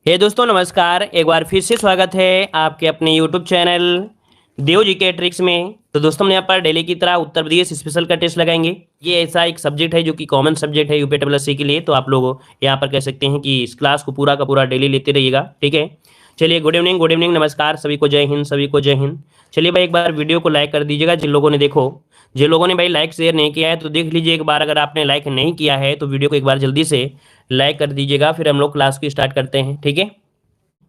हे दोस्तों नमस्कार। एक बार फिर से स्वागत है आपके अपने यूट्यूब चैनल देव जी के ट्रिक्स में। तो दोस्तों हम यहाँ पर डेली की तरह उत्तर प्रदेश स्पेशल का टेस्ट लगाएंगे। ये ऐसा एक सब्जेक्ट है जो कि कॉमन सब्जेक्ट है यूपीएससी के लिए। तो आप लोग यहाँ पर कह सकते हैं कि इस क्लास को पूरा का पूरा डेली लेते रहिएगा, ठीक है। चलिए, गुड इवनिंग नमस्कार, सभी को जय हिंद, सभी को जय हिंद। चलिए भाई, एक बार वीडियो को लाइक कर दीजिएगा जिन लोगों ने भाई लाइक शेयर नहीं किया है तो देख लीजिए एक बार। अगर आपने लाइक नहीं किया है तो वीडियो को एक बार जल्दी से लाइक कर दीजिएगा, फिर हम लोग क्लास को स्टार्ट करते हैं, ठीक है।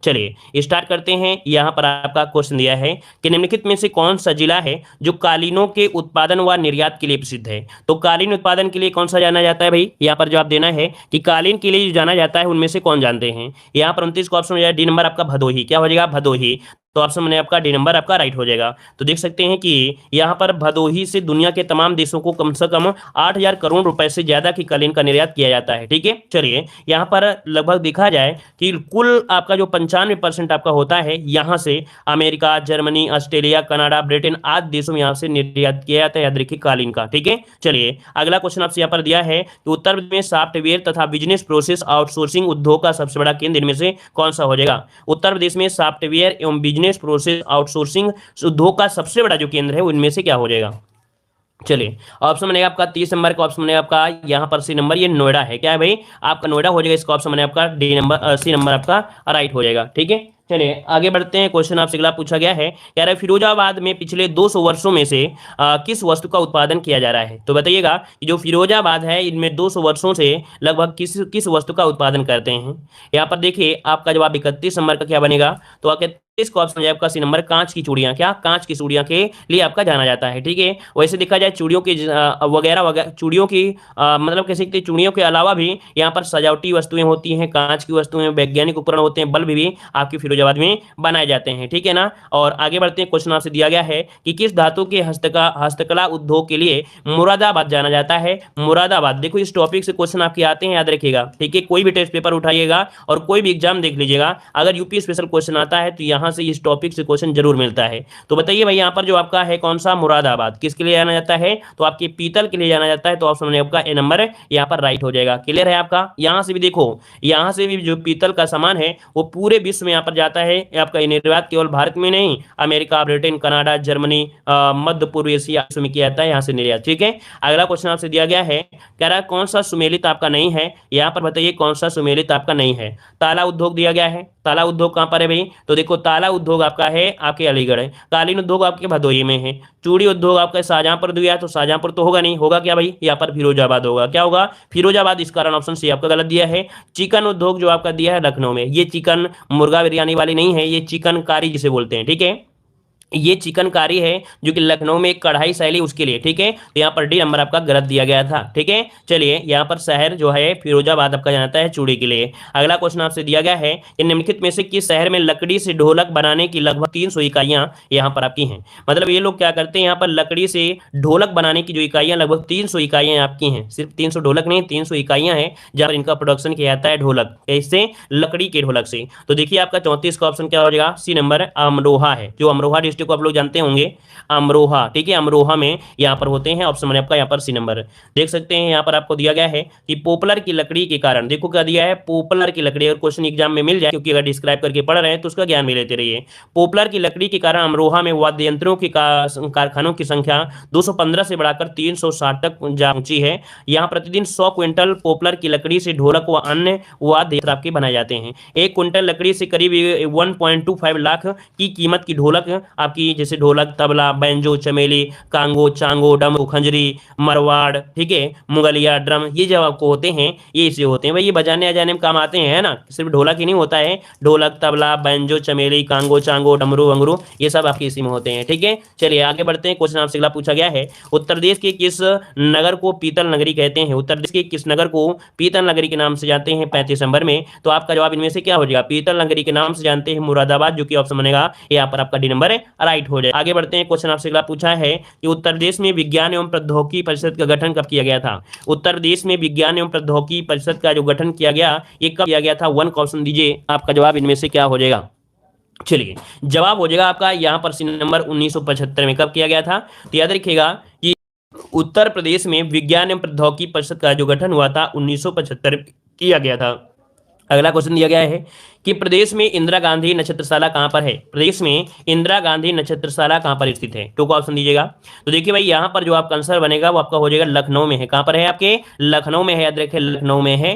चलिए स्टार्ट करते हैं। यहाँ पर आपका क्वेश्चन दिया है कि निम्नलिखित में से कौन सा जिला है जो कालीनों के उत्पादन व निर्यात के लिए प्रसिद्ध है। तो कालीन उत्पादन के लिए कौन सा जाना जाता है भाई, यहाँ पर जवाब देना है कि कालीन के लिए जो जाना जाता है उनमें से कौन जानते हैं। यहाँ पर 29 को ऑप्शन हो जाएगा डी नंबर आपका भदोही। क्या हो जाएगा? भदोही। तो ऑप्शन में आपका डी नंबर आपका राइट हो जाएगा। तो देख सकते हैं कि यहाँ पर भदोही से दुनिया के तमाम देशों को कम से कम 8,000 करोड़ रुपए से ज्यादा की कालीन का निर्यात किया जाता है, ठीक है। चलिए यहाँ पर लगभग देखा जाए कि कुल आपका जो 95% आपका होता है यहाँ से America, Germany, Australia, Canada, Britain आदि देशों में यहाँ से निर्यात किया जाता है, याद रखिए, कालीन का, ठीक है। चलिए अगला क्वेश्चन आपसे यहाँ पर दिया है कि उत्तर प्रदेश में सॉफ्टवेयर तथा बिजनेस प्रोसेस आउटसोर्सिंग उद्योग का सबसे बड़ा केंद्र इनमें से कौन सा हो जाएगा। उत्तर प्रदेश में सॉफ्टवेयर एवं बिजनेस प्रोसेस आउटसोर्सिंग उद्योग का सबसे बड़ा जो केंद्र है उनमें से क्या हो जाएगा। चलिए ऑप्शन बनेगा आपका 30 नंबर का, ऑप्शन बनेगा आपका यहाँ पर सी नंबर, ये नोएडा है। क्या है भाई? आपका नोएडा हो जाएगा। इसका ऑप्शन बनेगा आपका डी नंबर, सी नंबर आपका राइट हो जाएगा, ठीक है। चलिए आगे बढ़ते हैं। क्वेश्चन आपसे अगला पूछा गया है, कह रहा है फिरोजाबाद में पिछले 200 वर्षों में से किस वस्तु का उत्पादन किया जा रहा है। तो बताइएगा कि जो फिरोजाबाद है इनमें 200 वर्षों से लगभग किस किस वस्तु का उत्पादन करते हैं। यहाँ पर देखिए आपका जवाब 31 नंबर का क्या बनेगा। तो आपके इसका ऑप्शन है आपका सी नंबर, कांच की चूड़ियां। क्या? कांच की चूड़ियां के लिए आपका जाना जाता है, ठीक है। वैसे देखा जाए चूड़ियों की वगैरह वगैरह चूड़ियों की मतलब कह सकते हैं चूड़ियों के अलावा भी यहाँ पर सजावटी वस्तुएं होती हैं, कांच की वस्तुएं, वैज्ञानिक उपकरण होते हैं, बल्ब भी आपकी फिरोजाबाद में बनाए जाते हैं, ठीक है ना। और आगे बढ़ते हैं। क्वेश्चन आपसे दिया गया है कि किस धातु के हस्तकला उद्योग के लिए मुरादाबाद जाना जाता है। मुरादाबाद, देखो इस टॉपिक से क्वेश्चन आपके आते हैं, याद रखिएगा, ठीक है। कोई भी टेस्ट पेपर उठाइएगा और कोई भी एग्जाम देख लीजिएगा, अगर यूपी स्पेशल क्वेश्चन आता है तो यहाँ से इस टॉपिक से क्वेश्चन जरूर मिलता है। तो बताइए भाई यहाँ पर जो आपका है कौन सा मुरादाबाद किसके लिए जाना जाता है। तो आपके पीतल के लिए जाना जाता है। तो ऑप्शन में आपका ए नंबर यहाँ पर राइट हो जाएगा। क्लियर है आपका? यहाँ से भी देखो, यहाँ से भी जो पीतल का सामान है वो पूरे विश्व में यहाँ पर जाता है। आपका निर्यात केवल भारत में नहीं, अमेरिका, ब्रिटेन, कनाडा, जर्मनी, मध्य पूर्व एशिया में किया जाता है यहाँ से निर्यात, ठीक है। अगला क्वेश्चन आपसे दिया गया है, कह रहा है कौन सा सुमेलित आपका नहीं है। यहाँ पर बताइए कौन सा सुमेलित आपका नहीं है। ताला उद्योग दिया गया है। ताला उद्योग कहाँ पर है भाई? तो देखो ताला उद्योग आपका है आपके अलीगढ़ है। कालीन उद्योग आपके भदोही में है। चूड़ी उद्योग आपका शाहजहांपुर दिया है, तो शाहजहांपुर तो होगा नहीं, होगा क्या भाई? यहाँ पर फिरोजाबाद होगा। क्या होगा? फिरोजाबाद। इस कारण ऑप्शन सी आपका गलत दिया है। चिकन उद्योग जो आपका दिया है लखनऊ में, ये चिकन मुर्गा बिरयानी वाली नहीं है, ये चिकन कारी जिसे बोलते हैं, ठीक है। ये चिकनकारी है जो कि लखनऊ में एक कढ़ाई शैली उसके लिए, ठीक है। तो यहाँ पर डी नंबर आपका गलत दिया गया था, ठीक है। चलिए यहाँ पर शहर जो है फिरोजाबाद आपका जाता है चूड़ी के लिए। अगला क्वेश्चन आपसे दिया गया है कि निम्नलिखित में से किस शहर में लकड़ी से ढोलक बनाने की लगभग 300 इकाइयां यहाँ पर आपकी हैं। मतलब ये लोग क्या करते हैं, यहाँ पर लकड़ी से ढोलक बनाने की जो इकाइयां लगभग 300 इकाइयां आपकी हैं। सिर्फ 300 ढोलक नहीं, 300 इकाइयां हैं जहाँ पर इनका प्रोडक्शन किया जाता है ढोलक, इससे लकड़ी के ढोलक से। तो देखिए आपका 34 का ऑप्शन क्या हो जाएगा, सी नंबर अमरोहा है। जो अमरोहा को आप लोग जानते होंगे, अमरोहा, ठीक है। अमरोहा में यहाँ पर होते हैं। ऑप्शन में आपका यहाँ पर सी नंबर देख सकते हैं। यहाँ पर आपको दिया गया है कि पोपलर की लकड़ी के कारण, देखो क्या दिया है, पोपलर की लकड़ी। अगर क्वेश्चन एग्जाम में मिल जाए, क्योंकि अगर डिस्क्राइब करके पढ़ रहे हैं तो उसका ज्ञान भी लेते रहिए। पोपलर की लकड़ी के कारण अमरोहा में वाद्य यंत्रों की कारखानों की संख्या 215 से बढ़ाकर 360 तक पहुंची है। यहाँ प्रतिदिन 100 क्विंटल पोपलर की लकड़ी से ढोलक व अन्य वाद्य यंत्र आपके बनाए जाते हैं। एक क्विंटल लकड़ी से करीब 1.25 लाख की कीमत की ढोलक आपकी, जैसे ढोलक, तबला, बैंजो, चमेली, कांगो, चांगो, डमरू, खंजरी, मरवाड़, ठीक है, मुगलिया, ड्रम, ये जब आपको होते हैं ये इसे होते हैं भाई, ये बजाने अजाने में काम आते हैं, है ना। सिर्फ ढोलक ही नहीं होता है, ढोलक, तबला, बैंजो, चमेली, कांगो, चांगो, डमरू वंगरू, ये सब आपके इसी में होते हैं, ठीक है। चलिए आगे बढ़ते हैं। क्वेश्चन आपसे अगला पूछा गया है, उत्तर प्रदेश के किस नगर को पीतल नगरी कहते हैं। उत्तर प्रदेश के किस नगर को पीतल नगरी के नाम से जानते हैं 35 नंबर में। तो आपका जवाब इनमें से क्या हो जाएगा। पीतल नगरी के नाम से जानते हैं मुरादाबाद, जो कि ऑप्शन बनेगा यहाँ पर आपका डी नंबर राइट हो जाए। आगे बढ़ते हैं। क्वेश्चन आपसे अगला पूछा है कि उत्तर प्रदेश में विज्ञान एवं प्रौद्योगिकी परिषद का गठन कब किया गया था। उत्तर प्रदेश में विज्ञान एवं प्रौद्योगिकी परिषद का जो गठन किया गया, ये कब किया गया था। वन का ऑप्शन दीजिए, आपका जवाब इनमें से क्या हो जाएगा। चलिए जवाब हो जाएगा आपका यहाँ पर सी नंबर 1975 में। कब किया गया था? तो याद रखिएगा कि उत्तर प्रदेश में विज्ञान एवं प्रौद्योगिकी परिषद का जो गठन हुआ था 1975 किया गया था। अगला क्वेश्चन दिया गया है कि प्रदेश में इंदिरा गांधी नक्षत्रशाला कहां पर है। प्रदेश में इंदिरा गांधी नक्षत्रशाला कहां पर स्थित है, टू का ऑप्शन दीजिएगा। तो देखिए भाई यहाँ पर जो आपका आंसर बनेगा वो आपका हो जाएगा लखनऊ में है। कहां पर है आपके, लखनऊ में है, याद रखिए लखनऊ में है।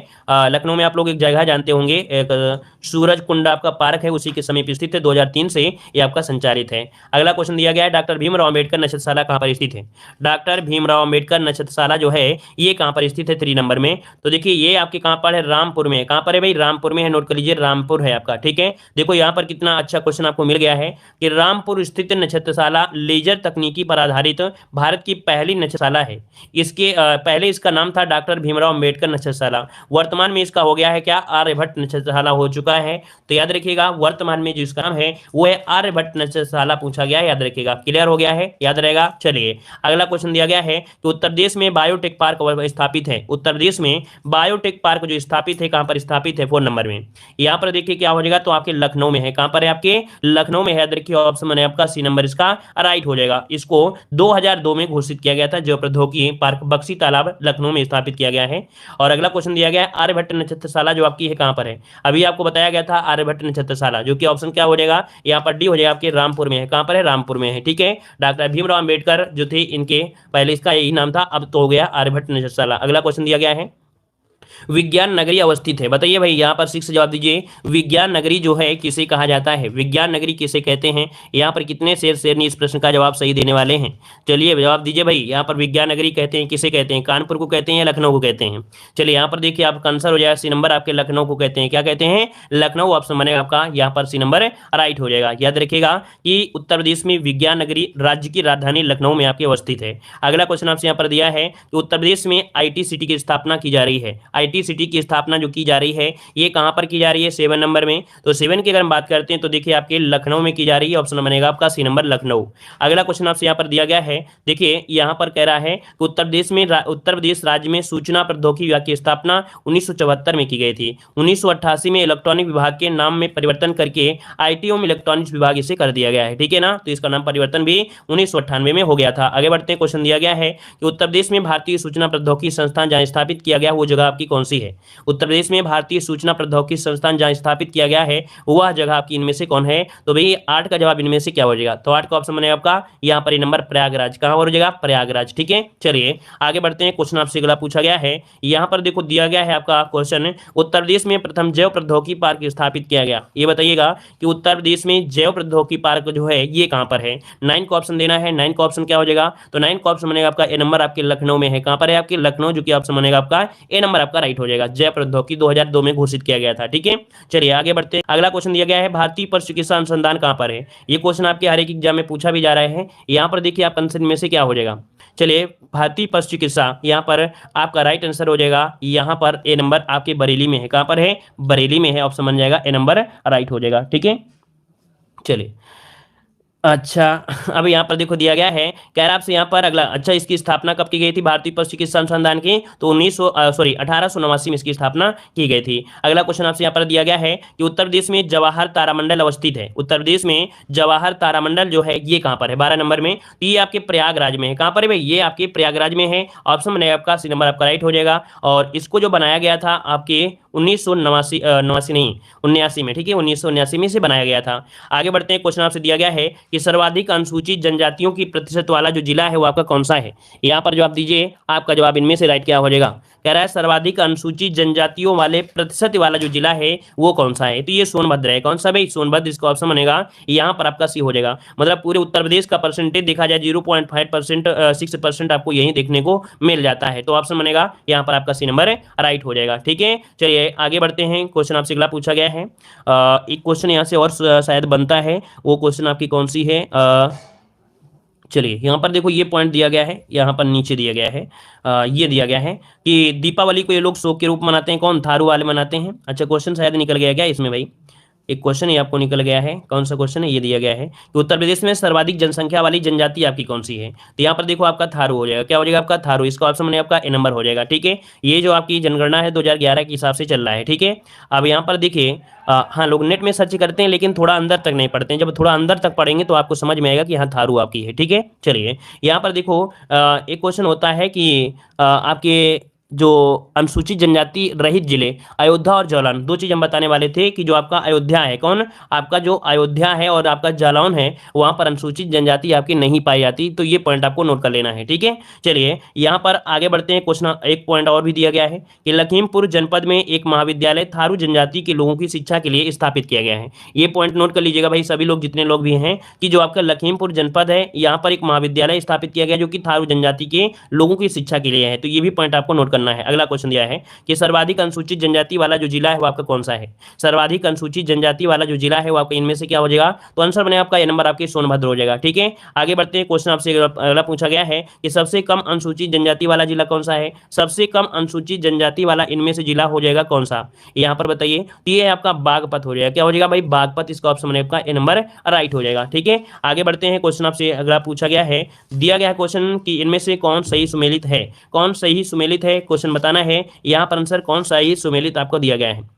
लखनऊ में आप लोग एक जगह जानते होंगे, एक सूरज कुंड आपका पार्क है, उसी के समीप स्थित है, 2003 से ये आपका संचालित है। अगला क्वेश्चन दिया गया है डॉक्टर भीमराव अम्बेडकर नक्षत्रशाला कहां पर स्थित है। डॉक्टर भीमराव अम्बेडकर नक्षत्रशाला जो है ये कहां पर स्थित है, 3 नंबर में। तो देखिए ये आपके कहां पर है, रामपुर में। कहां पर है भाई, रामपुर में है, नोट कर लीजिए, रामपुर है आपका। ठीक है, देखो यहाँ पर कितना अच्छा क्वेश्चन आपको मिल गया है कि रामपुर स्थित नक्षत्रशाला लेजर तकनीकी पर आधारित भारत की पहली नक्षत्रशाला है। इसके पहले इसका नाम था डॉक्टर भीमराव अम्बेडकर नक्षत्रशाला, वर्तमान में इसका हो गया है क्या, आर्यभट्ट नक्षत्रशाला हो चुका है। तो याद रखिएगा वर्तमान में जो इसका नाम है वो है आर्यभट्ट नक्षत्रशाला पूछा गया है, याद रखिएगा। क्लियर हो गया है, याद रहेगा। चलिए अगला क्वेश्चन दिया गया है कि उत्तर प्रदेश में बायोटेक पार्क स्थापित है। उत्तर प्रदेश में बायोटेक पार्क जो स्थापित है कहां पर स्थापित है, 4 नंबर में। यहां पर देखिए क्या हो जाएगा, तो आपके लखनऊ में है। कहां पर है, आपके लखनऊ में है। देखिए ऑप्शन है आपका सी नंबर इसका राइट हो जाएगा। इसको 2002 में घोषित किया गया था, जो प्रौद्योगिकी पार्क बक्सी तालाब लखनऊ में स्थापित किया गया है। और अगला क्वेश्चन दिया गया है आर्यभट्ट नक्षत्रशाला जो आपकी है कहां पर है। अभी आपको बताया गया था आर्यभट्ट नक्षत्रशाला, जो कि ऑप्शन क्या हो जाएगा, यहाँ पर डी हो जाएगा, आपके रामपुर में है। कहां पर है, रामपुर में है। ठीक है, डॉक्टर भीमराव अम्बेडकर जो थे इनके पहले इसका यही नाम था, अब तो हो गया आर्यभट्ट नक्षत्रशाला। अगला क्वेश्चन दिया गया है विज्ञान नगरी अवस्थित है। बताइए भाई, यहाँ पर 6 जवाब दीजिए। विज्ञान नगरी जो है किसे कहा जाता है, विज्ञान नगरी किसे कहते हैं। यहाँ पर कितने शेरनी इस प्रश्न का जवाब सही देने वाले हैं, चलिए जवाब दीजिए भाई। यहाँ पर विज्ञान नगरी कहते हैं किसे कहते हैं, कानपुर को कहते हैं या लखनऊ को कहते हैं। चलिए यहाँ पर देखिए आपका आंसर हो जाएगा सी नंबर, आपके लखनऊ को कहते हैं। क्या कहते हैं, लखनऊ ऑप्शन बनेगा आपका, यहाँ पर सी नंबर राइट हो जाएगा। याद रखिएगा कि उत्तर प्रदेश में विज्ञान नगरी राज्य की राजधानी लखनऊ में आपके अवस्थित है। अगला क्वेश्चन आपसे यहाँ पर दिया है कि उत्तर प्रदेश में IT सिटी की स्थापना की जा रही है। IT सिटी की स्थापना जो की जा रही है ये कहां पर की जा रही है, 7 नंबर में। तो 7 की अगर हम बात करते हैं तो देखिए आपके लखनऊ में की जा रही है, ऑप्शन बनेगा आपका सी नंबर लखनऊ। अगला क्वेश्चन आपसे यहां पर दिया गया है, देखिए यहां पर कह रहा है कि उत्तर प्रदेश राज्य में सूचना प्रौद्योगिकी विभाग की स्थापना 1974 में की गई थी। 1988 में इलेक्ट्रॉनिक विभाग के नाम में परिवर्तन करके IT एवं इलेक्ट्रॉनिक्स विभाग इसे कर दिया गया है। ठीक है ना, तो इसका नाम परिवर्तन भी 1998 में हो गया था। आगे बढ़ते हैं, क्वेश्चन दिया गया है कि उत्तर प्रदेश में भारतीय सूचना प्रौद्योगिकी संस्थान जहां स्थापित किया गया वो जगह आपकी कौन सी है। उत्तर प्रदेश में भारतीय सूचना प्रौद्योगिकी संस्थान जहां स्थापित किया गया है वह जगह आपकी इनमें से कौन है। तो भाई 8 का जवाब इनमें से क्या हो जाएगा, तो 8 का ऑप्शन बनेगा आपका यहाँ पर नंबर प्रयागराज। कहां हो जाएगा, प्रयागराज। ठीक है, चलिए आगे बढ़ते हैं। क्वेश्चन आपसे अगला पूछा गया है, यहाँ पर देखो दिया गया है आपका क्वेश्चन, उत्तर प्रदेश में प्रथम जैव प्रौद्योगिकी पार्क स्थापित किया गया। ये बताइएगा कि उत्तर प्रदेश में जैव प्रौद्योगिकी पार्क जो है ये कहां पर है। 9 का ऑप्शन देना है। 9 का ऑप्शन क्या हो जाएगा, तो 9 का ऑप्शन बनेगा आपका ए नंबर, आपके लखनऊ में है। कहां पर है, आपके लखनऊ, जो कि ऑप्शन बनेगा आपका ए नंबर आपका राइट हो जाएगा। जैव प्रौद्योगिकी 2002 में घोषित किया गया था। ठीक है, चलिए आगे बढ़ते हैं। अगला क्वेश्चन दिया गया है भारतीय पशु चिकित्सा अनुसंधान कहां पर है। ये क्वेश्चन आपके हर एक एग्जाम में पूछा भी जा रहा है। यहाँ पर देखिए आप आंसर में से क्या हो जाएगा, चलिए भारतीय पशु चिकित्सा, यहाँ पर आपका राइट आंसर हो जाएगा यहाँ पर ए नंबर, आपके बरेली में है। कहां पर है, बरेली में है, ऑप्शन बन जाएगा ए नंबर राइट हो जाएगा। ठीक है, चलिए अच्छा, अब यहाँ पर देखो दिया गया है, कह रहा आपसे यहाँ पर अगला, अच्छा इसकी स्थापना कब की गई थी भारतीय पशु चिकित्सा अनुसंधान की, तो 1889 में इसकी स्थापना की गई थी। अगला क्वेश्चन आपसे यहाँ पर दिया गया है कि उत्तर प्रदेश में जवाहर तारामंडल अवस्थित है। उत्तर प्रदेश में जवाहर तारामंडल जो है ये कहाँ पर है, 12 नंबर में। तो ये आपके प्रयागराज में है। कहाँ पर है भाई, ये आपके प्रयागराज में है, ऑप्शन बनेगा आपका सी नंबर आपका राइट हो जाएगा। और इसको जो बनाया गया था आपके 1989 नहीं 79 में। ठीक है, 1979 में इसे बनाया गया था। आगे बढ़ते हैं, क्वेश्चन आपसे दिया गया है कि सर्वाधिक अनुसूचित जनजातियों की प्रतिशत वाला जो जिला है वो आपका कौन सा है। यहाँ पर जवाब दीजिए, आपका जवाब इनमें से राइट क्या हो जाएगा। कह रहा है सर्वाधिक अनुसूचित जनजातियों वाले प्रतिशत वाला जो जिला है वो कौन सा है, तो ये सोनभद्र है। कौन सा भाई, सोनभद्र, इसका ऑप्शन बनेगा यहाँ पर आपका सी हो जाएगा। मतलब पूरे उत्तर प्रदेश का परसेंटेज देखा जाए 0.5% 6% आपको यही देखने को मिल जाता है। तो ऑप्शन बनेगा यहाँ पर आपका सी नंबर राइट हो जाएगा। ठीक है, चलिए आगे बढ़ते हैं। क्वेश्चन आपसे अगला पूछा गया है, एक क्वेश्चन यहाँ से और शायद बनता है, वो क्वेश्चन आपकी कौन सी है। चलिए यहाँ पर देखो ये पॉइंट दिया गया है, यहाँ पर नीचे दिया गया है, ये दिया गया है कि दीपावली को ये लोग शोक के रूप मनाते हैं, कौन, थारू वाले मनाते हैं। अच्छा क्वेश्चन शायद निकल गया क्या इसमें भाई, एक क्वेश्चन ये आपको निकल गया है, कौन सा क्वेश्चन है, ये दिया गया है कि उत्तर प्रदेश में सर्वाधिक जनसंख्या वाली जनजाति आपकी कौन सी है। तो यहाँ पर देखो आपका थारू हो जाएगा। क्या हो जाएगा आपका, थारू, इसका ऑप्शन बने आपका ए नंबर हो जाएगा। ठीक है, ये जो आपकी जनगणना है 2011 के हिसाब से चल रहा है। ठीक है, अब यहाँ पर देखिए हाँ लोग नेट में सर्च करते हैं लेकिन थोड़ा अंदर तक नहीं पढ़ते हैं, जब थोड़ा अंदर तक पढ़ेंगे तो आपको समझ में आएगा कि हाँ थारू आपकी है। ठीक है, चलिए यहाँ पर देखो एक क्वेश्चन होता है कि आपके जो अनुसूचित जनजाति रहित जिले अयोध्या और जालौन, दो चीज हम बताने वाले थे कि जो आपका अयोध्या है, कौन आपका जो अयोध्या है और आपका जालौन है, वहां पर अनुसूचित जनजाति आपकी नहीं पाई जाती। तो ये पॉइंट आपको नोट कर लेना है, ठीक है। चलिए यहाँ पर आगे बढ़ते हैं। क्वेश्चन एक पॉइंट और भी दिया गया है कि लखीमपुर जनपद में एक महाविद्यालय थारू जनजाति के लोगों की शिक्षा के लिए स्थापित किया गया है। ये पॉइंट नोट कर लीजिएगा भाई, सभी लोग जितने लोग भी हैं, कि जो आपका लखीमपुर जनपद है, यहाँ पर एक महाविद्यालय स्थापित किया गया जो कि थारू जनजाति के लोगों की शिक्षा के लिए है। तो ये भी पॉइंट आपको नोट करना है। अगला क्वेश्चन दिया है कि सर्वाधिक अनुसूचित जनजाति वाला जो जिला है वो आपका कौन सा है। सर्वाधिक अनुसूचित जनजाति वाला जो जिला है वो आपका इनमें से क्या हो जाएगा, तो आंसर बनेगा आपका ए नंबर आपके सोनभद्र हो जाएगा, ठीक है। आगे बढ़ते हैं। क्वेश्चन आपसे अगला पूछा गया है कि सबसे कम अनुसूचित जनजाति वाला जिला कौन सा है। सबसे कम अनुसूचित जनजाति वाला इनमें से जिला हो जाएगा कौन सा, यहाँ पर बताइए। तो ये आपका बागपत हो जाएगा। क्या हो जाएगा भाई, बागपत। इसका ऑप्शन बनेगा आपका ए नंबर राइट हो जाएगा, ठीक है। आगे बढ़ते हैं। क्वेश्चन आपसे अगला पूछा गया है, दिया गया क्वेश्चन कि इनमें से कौन सही सुमेलित है। कौन सही सुमेलित है, क्वेश्चन बताना है। यहाँ पर आंसर कौन सही सुमेलित आपको दिया गया है।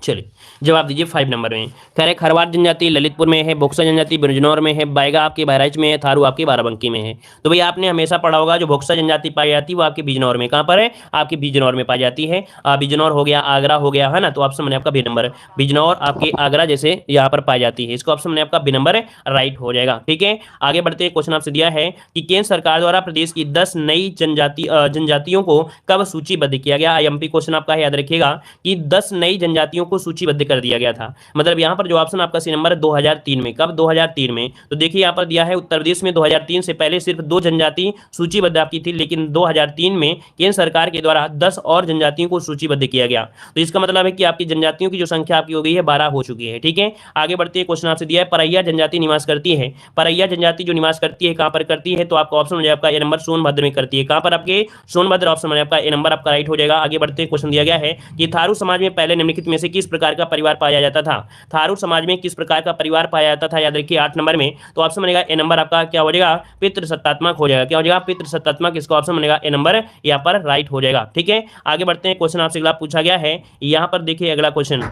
चलिए जवाब दीजिए 5 नंबर में। कह रहे खरवार जनजाति ललितपुर में है, बोक्सा जनजाति बिजनौर में है, बायगा आपके बहराइच में है, थारू आपके बाराबंकी में है। तो भाई आपने हमेशा पढ़ा होगा जो बोक्सा जनजाति पाई जाती है वो आपके बिजनौर में, कहाँ पर है, आपके बिजनौर में पाई जाती है। बिजनौर हो गया, आगरा हो गया, है ना। तो ऑप्शन बने आपका बी नंबर, बिजनौर आपके आगरा जैसे यहाँ पर पाई जाती है। इसका ऑप्शन बने आपका बी नंबर राइट हो जाएगा, ठीक है। आगे बढ़ते हैं। क्वेश्चन आपसे दिया है कि केंद्र सरकार द्वारा प्रदेश की 10 नई जनजातियों को कब सूचीबद्ध किया गया। आईएमपी क्वेश्चन आपका याद रखिएगा कि 10 नई जनजातियों को सूचीबद्ध कर दिया गया था। मतलब यहाँ पर जो ऑप्शन आपका सी नंबर है 2003 में। कब, 2003 में। तो देखिए यहाँ पर दिया है उत्तर प्रदेश में 2003 से पहले सिर्फ 2 जनजाति सूचीबद्ध आपकी थी, लेकिन 2003 में केंद्र सरकार के द्वारा 10 और जनजातियों को सूचीबद्ध किया गया। तो इसका मतलब है कि आपकी जनजातियों की जो संख्या आपकी हो गई है 12 हो चुकी है, ठीक है। आगे बढ़ते हैं। क्वेश्चन आपसे दिया है परैया जनजाति निवास करती है। परैया जनजाति जो निवास करती है कहाँ पर करती है, तो आपका ऑप्शन हो जाएगा आपका ए नंबर सोनभद्र में करती है। कहाँ पर, आपके सोनभद्र। ऑप्शन आपका ए नंबर आपका राइट हो जाएगा। आगे बढ़ते हैं। क्वेश्चन दिया गया है कि थारू समाज में पहले निम्नलिखित में से किस प्रकार का परिवार पाया जाता था। थारू समाज में किस प्रकार का परिवार पाया जाता था, याद रखिए 8 नंबर में। तो ऑप्शन बनेगा ए नंबर आपका क्या हो जाएगा, पितृसत्तात्मक हो जाएगा। क्या हो जाएगा, पितृसत्तात्मक। इसका ऑप्शन बनेगा ए नंबर यहाँ पर राइट हो जाएगा, ठीक है। आगे बढ़ते हैं। क्वेश्चन आपसे अगला पूछा गया है, यहाँ पर देखिए अगला क्वेश्चन।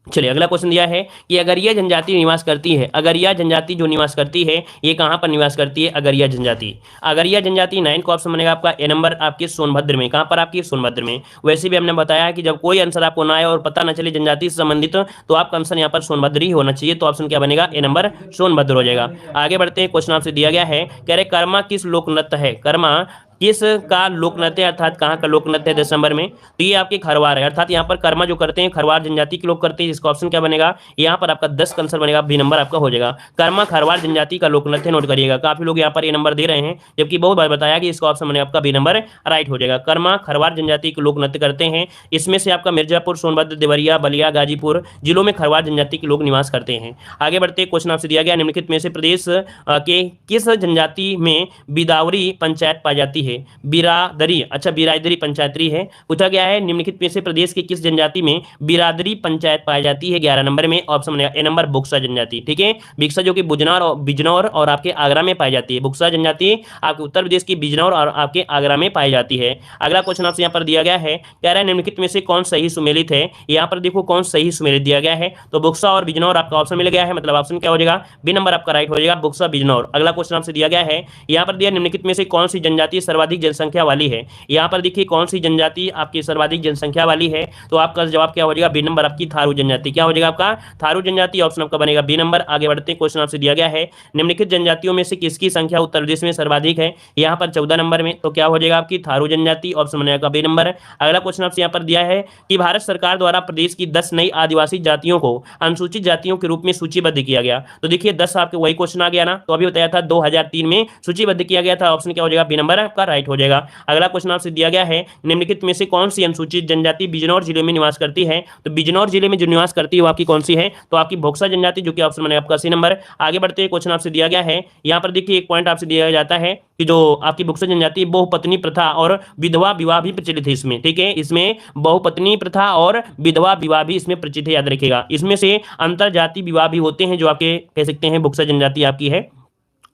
चलिए अगला क्वेश्चन दिया है कि अगरिया जनजाति निवास करती है। अगरिया जनजाति जो निवास करती है ये कहाँ पर निवास करती है, अगरिया जनजाति। अगरिया जनजाति 9 का ऑप्शन बनेगा आपका ए नंबर आपके सोनभद्र में। कहाँ पर, आपके सोनभद्र में। वैसे भी हमने बताया कि जब कोई आंसर आपको ना आए और पता ना चले जनजाति से संबंधित, तो आपका आंसर यहाँ पर सोनभद्र ही होना चाहिए। तो ऑप्शन क्या बनेगा, ए नंबर सोनभद्र हो जाएगा। आगे बढ़ते हैं। क्वेश्चन आपसे दिया गया है, कह रहे कर्मा किस लोक नृत्य है। कर्मा किस का लोक नृत्य, अर्थात कहाँ का लोक नृत्य है दिसंबर में। तो ये आपके खरवार है, अर्थात यहाँ पर कर्मा जो करते हैं खरवार जनजाति के लोग करते हैं। जिसका ऑप्शन क्या बनेगा, यहाँ पर आपका 10 का आंसर बनेगा, बी नंबर आपका हो जाएगा। कर्मा खरवार जनजाति का लोक नृत्य, नोट करिएगा। काफी लोग यहाँ पर ए नंबर दे रहे हैं, जबकि बहुत बार बताया कि इसका ऑप्शन बनेगा आपका बी नंबर राइट हो जाएगा। कर्मा खरवार जनजाति के लोक नृत्य करते हैं। इसमें से आपका मिर्जापुर, सोनभद्र, देवरिया, बलिया, गाजीपुर जिलों में खरवार जनजाति के लोग निवास करते हैं। आगे बढ़ते। क्वेश्चन आपसे दिया गया, निम्नलिखित में से प्रदेश के किस जनजाति में बिदावरी पंचायत पाई जाती है। बिरादरी, अच्छा बिरादरी पंचायतरी है। पूछा गया है निम्नलिखित में से प्रदेश के किस जनजाति में बिरादरी पंचायत पाई जाती है। 11 नंबर में ऑप्शन बनेगा ए नंबर बुक्सा जनजाति, ठीक है। बिक्सा जो कि बिजनौर और आपके आगरा में पाई जाती है। बुक्सा जनजाति आपके उत्तर प्रदेश की बिजनौर और आपके आगरा में पाई जाती है। अगला क्वेश्चन आपसे यहाँ पर दिया गया है, कह रहा है निम्नलिखित में से कौन सही सुमेलित है। यहाँ पर देखो कौन सही सुमेलित दिया गया है, तो बुक्सा और बिजनौर आपका ऑप्शन मिल गया है। मतलब ऑप्शन क्या हो जाएगा, बी नंबर आपका राइट हो जाएगा, बुक्सा बिजनौर। अगला क्वेश्चन आपसे दिया गया है, यहाँ पर दिया निम्नलिखित में से कौन सी जनजाति सर्वाधिक जनसंख्या वाली है। यहाँ पर देखिए कौन सी जनजाति आपकी सर्वाधिक जनसंख्या वाली है, तो आपका जवाब क्या हो जाएगा, बी नंबर आपकी थारू जनजाति। क्या हो जाएगा आपका, थारू जनजाति। ऑप्शन आपका बनेगा बी नंबर। आगे बढ़ते हैं। क्वेश्चन आपसे दिया गया है, निम्नलिखित जनजातियों में से किसकी संख्या उत्तर प्रदेश में सर्वाधिक है। यहाँ पर 14 नंबर में, तो क्या हो जाएगा आपकी थारू जनजाति। ऑप्शन बनेगा बी नंबर। अगला क्वेश्चन आपसे यहाँ पर दिया है कि भारत सरकार द्वारा प्रदेश की 10 नई आदिवासी जातियों को अनुसूचित जातियों के रूप में सूचीबद्ध किया गया। तो देखिए 10 आपके वही क्वेश्चन आ गया ना, तो अभी बताया था 2003 में सूचीबद्ध किया गया था। ऑप्शन क्या हो जाएगा, बी नंबर आपका राइट हो जाएगा। अगला क्वेश्चन आपसे दिया गया है, निम्नलिखित में से कौन सी अनुसूचित जनजाति बिजनौर जिले में निवास करती है। तो बिजनौर जिले में जो निवास करती है वो आपकी कौन सी है, तो आपकी भोक्सा जनजाति, जो कि ऑप्शन बनेगा आपका सी नंबर। आगे बढ़ते हैं। क्वेश्चन आपसे दिया गया है, यहाँ पर देखिए एक पॉइंट आपसे दिया जाता है कि जो आपकी भोक्सा जनजाति बहुपत्नी प्रथा और विधवा विवाह भी प्रचलित है इसमें, ठीक है। इसमें बहुपत्नी प्रथा और विधवा विवाह भी इसमें प्रचलित है, याद रखिएगा। इसमें से अंतर जाति विवाह भी होते हैं जो आपके कह सकते हैं भोक्सा जनजाति आपकी है।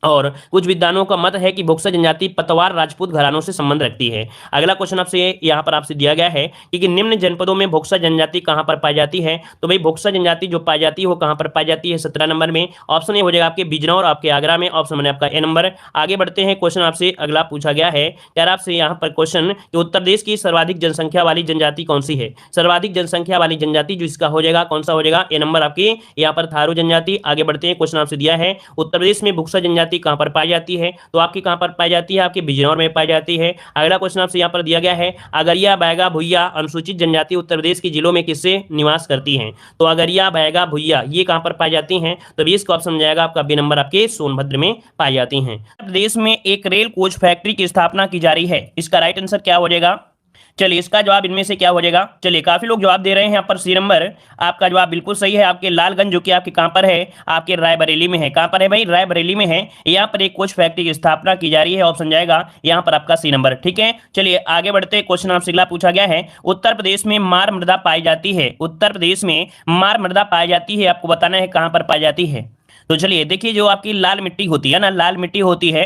और कुछ विद्वानों का मत है कि भोक्सा जनजाति पतवार राजपूत घरानों से संबंध रखती है। अगला क्वेश्चन आपसे यहाँ पर आपसे दिया गया है कि निम्न जनपदों में भोक्सा जनजाति कहाँ पर पाई जाती है। तो भाई भोक्सा जनजाति जो पाई जाती है वो कहाँ पर पाई जाती है 17 नंबर में। ऑप्शन ए हो जाएगा आपके बिजनौर, आपके आगरा में। ऑप्शन बने आपका ए नंबर। आगे बढ़ते हैं, क्वेश्चन आपसे अगला पूछा गया है यार आपसे यहाँ पर क्वेश्चन कि उत्तर प्रदेश की सर्वाधिक जनसंख्या वाली जनजाति कौन सी है। सर्वाधिक जनसंख्या वाली जनजाति जो इसका हो जाएगा कौन सा हो जाएगा, ए नंबर आपकी यहाँ पर थारू जनजाति। आगे बढ़ते हैं, क्वेश्चन आपसे दिया है उत्तर प्रदेश में भोक्सा जनजाति कहाँ पर पाई जाती है। तो आपकी कहां पर पाई जाती है, आपके बिजनौर में पाई जाती है। अगला क्वेश्चन आपसे यहां पर दिया गया है अगरिया, बैगा, भुइया अनुसूचित जनजाति उत्तर प्रदेश के जिलों में किससे निवास करती हैं। तो अगरिया, बैगा, भुइया ये कहां पर पाई जाती हैं। तो इसका ऑप्शन जाएगा आपका बी नंबर, आपके सोनभद्र में पाई जाती हैं। प्रदेश में एक रेल कोच फैक्ट्री की स्थापना की जा रही है, इसका राइट आंसर क्या हो जाएगा। चलिए इसका जवाब इनमें से क्या हो जाएगा। चलिए काफी लोग जवाब दे रहे हैं यहाँ पर सी नंबर। आपका जवाब बिल्कुल सही है, आपके लालगंज जो कि आपके कहां पर है, आपके रायबरेली में है। कहां पर है भाई, रायबरेली में है। यहाँ पर एक कोच फैक्ट्री की स्थापना की जा रही है। ऑप्शन जाएगा यहाँ पर आपका सी नंबर। ठीक है, चलिए आगे बढ़ते, क्वेश्चन आपसे अगला पूछा गया है उत्तर प्रदेश में मार मृदा पाई जाती है। उत्तर प्रदेश में मार मृदा पाई जाती है, आपको बताना है कहां पर पाई जाती है। तो चलिए देखिए, जो आपकी लाल मिट्टी होती है ना, लाल मिट्टी होती है,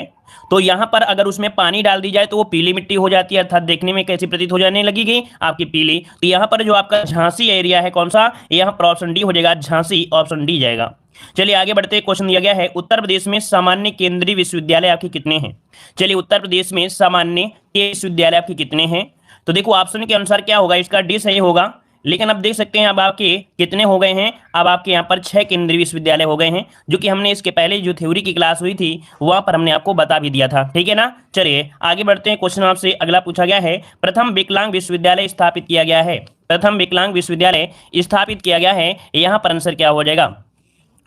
तो यहां पर अगर उसमें पानी डाल दी जाए तो वो पीली मिट्टी हो जाती है, अर्थात देखने में कैसी प्रतीत हो जाने लगेगी, आपकी पीली। तो यहां पर जो आपका झांसी एरिया है कौन सा, यहां पर ऑप्शन डी हो जाएगा, झांसी, ऑप्शन डी जाएगा। चलिए आगे बढ़ते, क्वेश्चन दिया गया है उत्तर प्रदेश में सामान्य केंद्रीय विश्वविद्यालय आपके कितने हैं। चलिए उत्तर प्रदेश में सामान्य विश्वविद्यालय आपके कितने हैं। तो देखो ऑप्शन के अनुसार क्या होगा, इसका डी सही होगा, लेकिन अब देख सकते हैं अब आपके कितने हो गए हैं। अब आपके यहाँ पर 6 केंद्रीय विश्वविद्यालय हो गए हैं, जो कि हमने इसके पहले जो थ्योरी की क्लास हुई थी वहां पर हमने आपको बता भी दिया था। ठीक है ना, चलिए आगे बढ़ते हैं, क्वेश्चन आपसे अगला पूछा गया है प्रथम विकलांग विश्वविद्यालय स्थापित किया गया है। प्रथम विकलांग विश्वविद्यालय स्थापित किया गया है, यहाँ पर आंसर क्या हो जाएगा।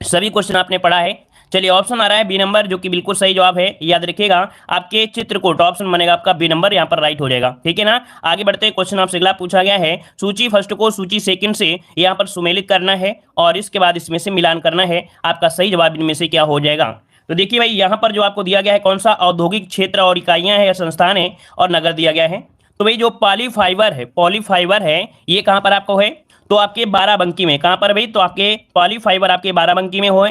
सभी क्वेश्चन आपने पढ़ा है। चलिए ऑप्शन आ रहा है बी नंबर, जो कि बिल्कुल सही जवाब है। याद रखिएगा आपके चित्रकूट, ऑप्शन बनेगा आपका बी नंबर, यहाँ पर राइट हो जाएगा। ठीक है ना, आगे बढ़ते हैं, क्वेश्चन आपसे अगला पूछा गया है सूची फर्स्ट को सूची सेकंड से यहाँ पर सुमेलित करना है और इसके बाद इसमें से मिलान करना है। आपका सही जवाब इनमें से क्या हो जाएगा। तो देखिए भाई यहाँ पर जो आपको दिया गया है कौन सा औद्योगिक क्षेत्र और इकाइयां है या संस्थान है और नगर दिया गया है। तो भाई जो पॉलीफाइबर है ये कहाँ पर आपको है, तो आपके बाराबंकी में। कहां पर भाई, तो आपके पॉलीफाइबर आपके बाराबंकी में हो,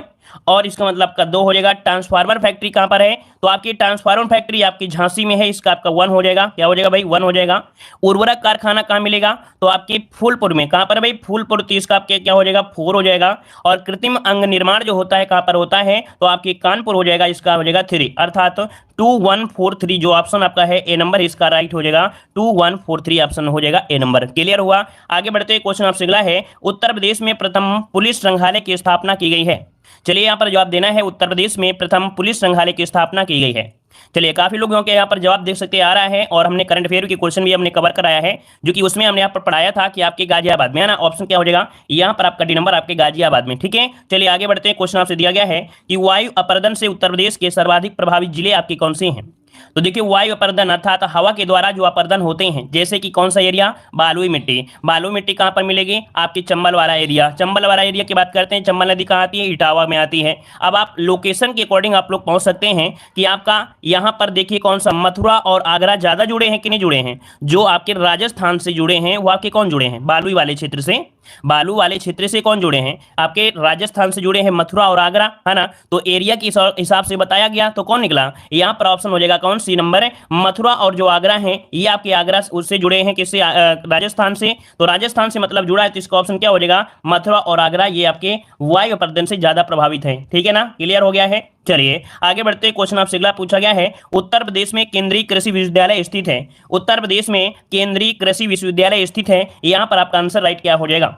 और इसका मतलब आपका 2 हो जाएगा। ट्रांसफार्मर फैक्ट्री कहां पर है, तो आपकी ट्रांसफार्मर फैक्ट्री आपकी झांसी में है, इसका आपका 1 हो जाएगा। क्या हो जाएगा भाई, 1 हो जाएगा। उर्वरक कारखाना कहां मिलेगा, तो आपके फूलपुर में। कहां पर भाई, फूलपुर, तो इसका आपके क्या हो जाएगा, 4 हो जाएगा। और कृत्रिम अंग निर्माण जो होता है कहां पर होता है, तो आपके कानपुर हो जाएगा, इसका हो जाएगा 3, अर्थात 2143 जो ऑप्शन आपका है ए नंबर, इसका राइट हो जाएगा 2143 ऑप्शन हो जाएगा ए नंबर। क्लियर हुआ। आगे बढ़ते, क्वेश्चन आपसे अगला है उत्तर प्रदेश में प्रथम पुलिस संग्रहालय की स्थापना की गई है। चलिए यहाँ पर जवाब देना है उत्तर प्रदेश में प्रथम पुलिस संग्रहालय की स्थापना की गई है। चलिए काफी लोगों के यहाँ पर जवाब देख सकते आ रहा है, और हमने करंट अफेयर के क्वेश्चन भी हमने कवर कराया है, जो कि उसमें हमने यहाँ पर पढ़ाया था कि आपके गाजियाबाद में है ना। ऑप्शन क्या हो जाएगा यहाँ पर आपका डी नंबर, आपके गाजियाबाद में। ठीक है, चलिए आगे बढ़ते हैं, क्वेश्चन आपसे दिया गया है कि वायु अपरदन से उत्तर प्रदेश के सर्वाधिक प्रभावित जिले आपके कौन से हैं। तो देखिए वायु अपर्दन अर्थात हवा के द्वारा जो अपर्दन होते हैं, जैसे कि कौन सा एरिया, बालुई मिट्टी। बालुई मिट्टी कहां पर मिलेगी, आपकी चंबल वाला एरिया। चंबल वाला एरिया की बात करते हैं, चंबल नदी कहां आती है, इटावा में आती है। अब आप लोकेशन के अकॉर्डिंग आप लोग पहुंच सकते हैं कि आपका यहां पर देखिए कौन सा मथुरा और आगरा ज्यादा जुड़े हैं कि नहीं जुड़े हैं। जो आपके राजस्थान से जुड़े हैं वो आपके कौन जुड़े हैं, बालुई वाले क्षेत्र से। बालू वाले क्षेत्र से कौन जुड़े हैं, आपके राजस्थान से जुड़े हैं मथुरा और आगरा, है ना। तो एरिया के हिसाब से बताया गया, तो कौन निकला, यहाँ पर ऑप्शन हो जाएगा कौन, सी नंबर है। मथुरा और जो आगरा है ये आपके आगरा उससे जुड़े हैं, किससे, राजस्थान से। तो राजस्थान से मतलब जुड़ा है, तो इसका ऑप्शन क्या हो जाएगा, मथुरा और आगरा ये आपके वायु अपर्दन से ज्यादा प्रभावित है। ठीक है ना, क्लियर हो गया है। चलिए आगे बढ़ते, क्वेश्चन आपसे अगला पूछा गया है उत्तर प्रदेश में केंद्रीय कृषि विश्वविद्यालय स्थित है। उत्तर प्रदेश में केंद्रीय कृषि विश्वविद्यालय स्थित है, यहाँ पर आपका आंसर राइट क्या हो जाएगा।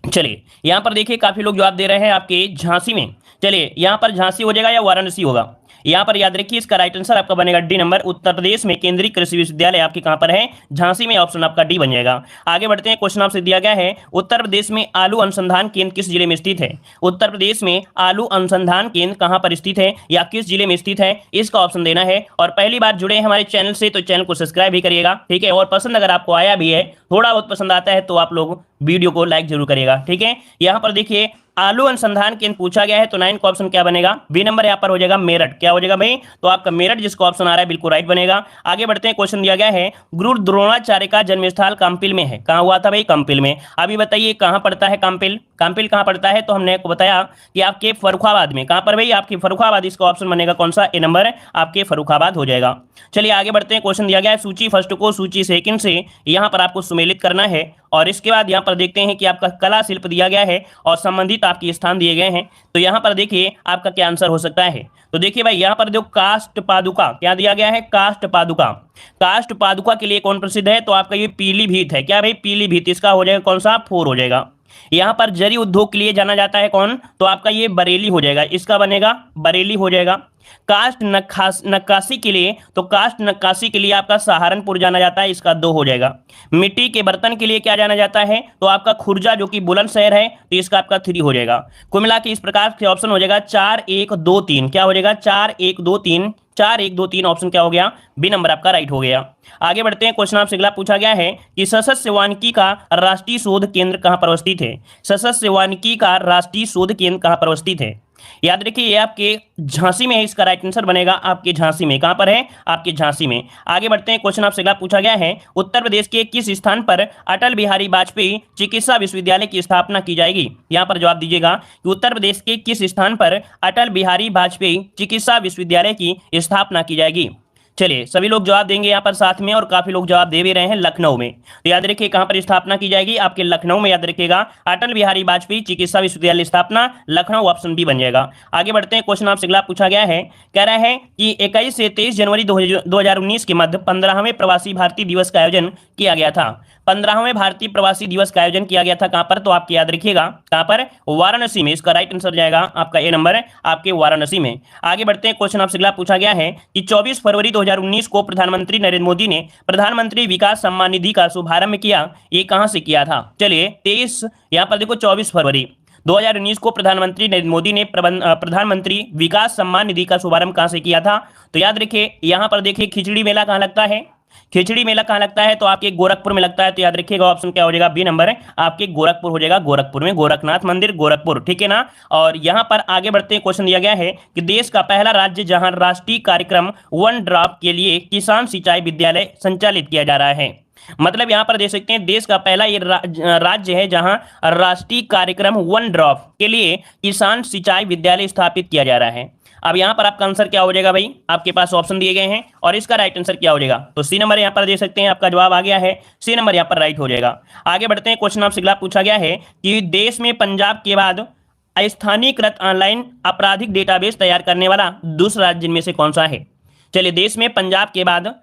चलिए यहां पर देखिए काफी लोग जवाब दे रहे हैं आपके झांसी में। चलिए यहां पर झांसी हो जाएगा या वाराणसी होगा, यहां पर याद रखिए इसका राइट आंसर आपका बनेगा डी नंबर। उत्तर प्रदेश में केंद्रीय कृषि विश्वविद्यालय आपके कहां पर है, झांसी में, ऑप्शन आपका डी बन जाएगा। आगे बढ़ते हैं, क्वेश्चन आपसे दिया गया है उत्तर प्रदेश में आलू अनुसंधान केंद्र किस जिले में स्थित है। उत्तर प्रदेश में आलू अनुसंधान केंद्र कहां पर स्थित है या किस जिले में स्थित है, इसका ऑप्शन देना है। और पहली बार जुड़े हैं हमारे चैनल से तो चैनल को सब्सक्राइब भी करिएगा। ठीक है, और पसंद अगर आपको आया भी है, थोड़ा बहुत पसंद आता है, तो आप लोग वीडियो को लाइक जरूर करिएगा। ठीक है, यहाँ पर देखिए आलू अनुसंधान केंद्र पूछा गया है, तो 9 का ऑप्शन क्या बनेगा? बी नंबर यहाँ पर हो जाएगा मेरठ। क्या हो जाएगा भाई? तो आपका मेरठ जिसका ऑप्शन आ रहा है बिल्कुल राइट बनेगा। आगे बढ़ते हैं, क्वेश्चन दिया गया है गुरु द्रोणाचार्य का जन्मस्थल काम्पिल में है। कहाँ हुआ था भाई? काम्पिल में। अभी बताइए कहाँ पड़ता है काम्पिल? काम्पिल कहाँ पड़ता है? तो हमने आपको बताया कि आपके फर्रुखाबाद में। कहाँ पर भाई? आपकी फर्रुखाबाद। इसका ऑप्शन बनेगा कौन सा? ए नंबर आपके फर्रुखाबाद हो जाएगा। चलिए आगे बढ़ते हैं, क्वेश्चन दिया गया है सूची फर्स्ट को सूची सेकंड से यहाँ पर आपको सुमेलित करना है, और इसके बाद यहाँ पर देखते हैं कि आपका कला शिल्प दिया गया है और संबंधित आपके स्थान दिए गए हैं। तो यहाँ पर देखिए आपका क्या आंसर हो सकता है। तो देखिए भाई यहाँ पर जो काष्ठ पादुका क्या दिया गया है? काष्ठ पादुका। काष्ठ पादुका के लिए कौन प्रसिद्ध है? तो आपका ये पीलीभीत है। क्या भाई? पीलीभीत। इसका हो जाएगा कौन सा? 4 हो जाएगा। यहाँ पर जरी उद्योग के लिए जाना जाता है कौन? तो आपका ये बरेली हो जाएगा। इसका बनेगा बरेली हो जाएगा। काष्ठ नक्काशी के लिए, तो काष्ठ नक्काशी के लिए आपका सहारनपुर जाना जाता है। इसका 2 हो जाएगा। मिट्टी के बर्तन के लिए क्या जाना जाता है? तो आपका खुर्जा जो कि बुलंदशहर है, तो इसका आपका 3 हो जाएगा। कुल मिला के इस प्रकार से ऑप्शन हो जाएगा 4 1 2 3। क्या हो जाएगा? 4 1 2 3। 4 1 2 3 ऑप्शन क्या हो गया? बी नंबर आपका राइट हो गया। आगे बढ़ते हैं, क्वेश्चन आपसे अगला पूछा गया है कि सशस्त्र वानिकी का राष्ट्रीय शोध केंद्र कहां पर अवस्थित है? सशस्त्र वानिकी का राष्ट्रीय शोध केंद्र कहां पर अवस्थित है? याद रखिए ये आपके झांसी में है। इसका राइट आंसर बनेगा आपके झांसी में। कहां पर है? आपके झांसी में। आगे बढ़ते हैं, क्वेश्चन आपसे अगला पूछा गया है उत्तर प्रदेश के किस स्थान पर अटल बिहारी वाजपेयी चिकित्सा विश्वविद्यालय की स्थापना की जाएगी? यहां पर जवाब दीजिएगा कि उत्तर प्रदेश के किस स्थान पर अटल बिहारी वाजपेयी चिकित्सा विश्वविद्यालय की स्थापना की जाएगी? चलिए सभी लोग जवाब देंगे यहाँ पर साथ में, और काफी लोग जवाब दे भी रहे हैं लखनऊ में। तो याद रखिए कहां पर स्थापना की जाएगी? आपके लखनऊ में। याद रखिएगा अटल बिहारी वाजपेयी चिकित्सा विश्वविद्यालय स्थापना लखनऊ, ऑप्शन बी बन जाएगा। आगे बढ़ते हैं, क्वेश्चन आपसे अगला पूछा गया है, कह रहा है कि 21 से 23 जनवरी 2019 के मध्य 15वें प्रवासी भारतीय दिवस का आयोजन किया गया था। 15वें भारतीय प्रवासी दिवस का आयोजन किया गया था कहां पर? तो आपके याद रखिएगा कहां पर? वाराणसी में। इसका राइट आंसर जाएगा आपका ए नंबर आपके वाराणसी में। आगे बढ़ते हैं, क्वेश्चन आपसे अगला पूछा गया है कि 24 फरवरी 2019 को प्रधानमंत्री नरेंद्र मोदी ने प्रधानमंत्री विकास सम्मान निधि का शुभारंभ किया। ये कहां से किया था? चलिए 23 यहाँ पर देखो 24 फरवरी 2019 को प्रधानमंत्री नरेंद्र मोदी ने प्रधानमंत्री विकास सम्मान निधि का शुभारंभ कहां से किया था? तो याद रखिए यहाँ पर देखिए खिचड़ी मेला कहां लगता है? खिचड़ी मेला कहां लगता है? तो आपके गोरखपुर में लगता है। तो याद रखिएगा ऑप्शन क्या हो जाएगा? बी नंबर आपके गोरखपुर हो जाएगा। गोरखपुर में गोरखनाथ मंदिर गोरखपुर, ठीक है ना। और यहां पर आगे बढ़ते हैं, क्वेश्चन दिया गया है कि देश का पहला राज्य जहां राष्ट्रीय कार्यक्रम वन ड्रॉप के लिए किसान सिंचाई विद्यालय संचालित किया जा रहा है। मतलब यहां पर देख सकते हैं देश का पहला ये राज्य है जहां राष्ट्रीय कार्यक्रम वन ड्रॉप के लिए किसान सिंचाई विद्यालय स्थापित किया जा रहा है। अब यहां पर आपका आंसर क्या हो जाएगा भाई? आपके पास ऑप्शन दिए गए हैं और इसका राइट आंसर क्या हो जाएगा? तो सी नंबर यहां पर देख सकते हैं आपका जवाब आ गया है। सी नंबर यहां पर राइट हो जाएगा। आगे बढ़ते हैं, क्वेश्चन आपसे अगला पूछा गया है कि देश में पंजाब के बाद स्थानीयकृत ऑनलाइन आपराधिक डेटाबेस तैयार करने वाला दूसरा राज्य इनमें से कौन सा है? चलिए देश में पंजाब के बाद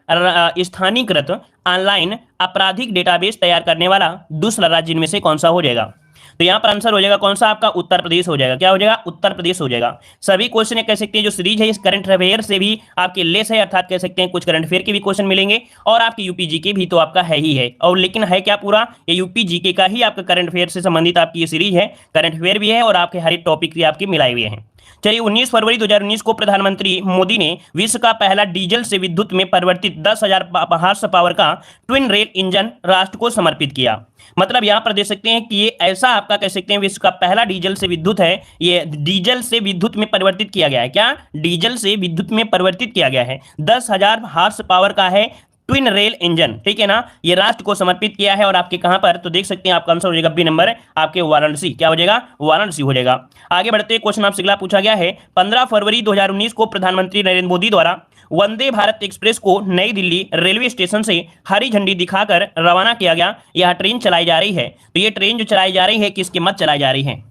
स्थानीयकृत ऑनलाइन आपराधिक डेटाबेस तैयार करने वाला दूसरा राज्य इनमें से कौन सा हो जाएगा? तो यहां पर आंसर हो जाएगा कौन सा? आपका उत्तर प्रदेश हो जाएगा। क्या हो जाएगा? उत्तर प्रदेश हो जाएगा। सभी क्वेश्चन कह सकते हैं जो सीरीज है इस करंट अफेयर से भी आपके लेस है, अर्थात कह सकते हैं कुछ करंट अफेयर के भी क्वेश्चन मिलेंगे और आपके यूपी जीके भी तो आपका है ही है। और लेकिन है क्या पूरा? ये यूपी जीके का ही आपका करंट अफेयर से संबंधित आपकी ये सीरीज है। करंट अफेयर भी है और आपके हर एक टॉपिक भी आपके मिलाए हुए हैं। चलिए 19 फरवरी 2019 को प्रधानमंत्री मोदी ने विश्व का पहला डीजल से विद्युत में परिवर्तित 10,000 हॉर्स पावर का ट्विन रेल इंजन राष्ट्र को समर्पित किया। मतलब यहां पर देख सकते हैं कि ये ऐसा आपका कह सकते हैं विश्व का पहला डीजल से विद्युत है। ये डीजल से विद्युत में परिवर्तित किया गया है। क्या? डीजल से विद्युत में परिवर्तित किया गया है। 10,000 हॉर्स पावर का है ट्विन रेल इंजन, ठीक है ना। ये राष्ट्र को समर्पित किया है और आपके कहां पर? तो देख सकते हैं आपका आंसर हो जाएगा बी नंबर आपके वाराणसी। क्या हो जाएगा? वाराणसी हो जाएगा। आगे बढ़ते हैं, क्वेश्चन आपसे अगला पूछा गया है 15 फरवरी 2019 को प्रधानमंत्री नरेंद्र मोदी द्वारा वंदे भारत एक्सप्रेस को नई दिल्ली रेलवे स्टेशन से हरी झंडी दिखाकर रवाना किया गया। यह ट्रेन चलाई जा रही है। तो ये ट्रेन जो चलाई जा रही है किसके मत चलाई जा रही है?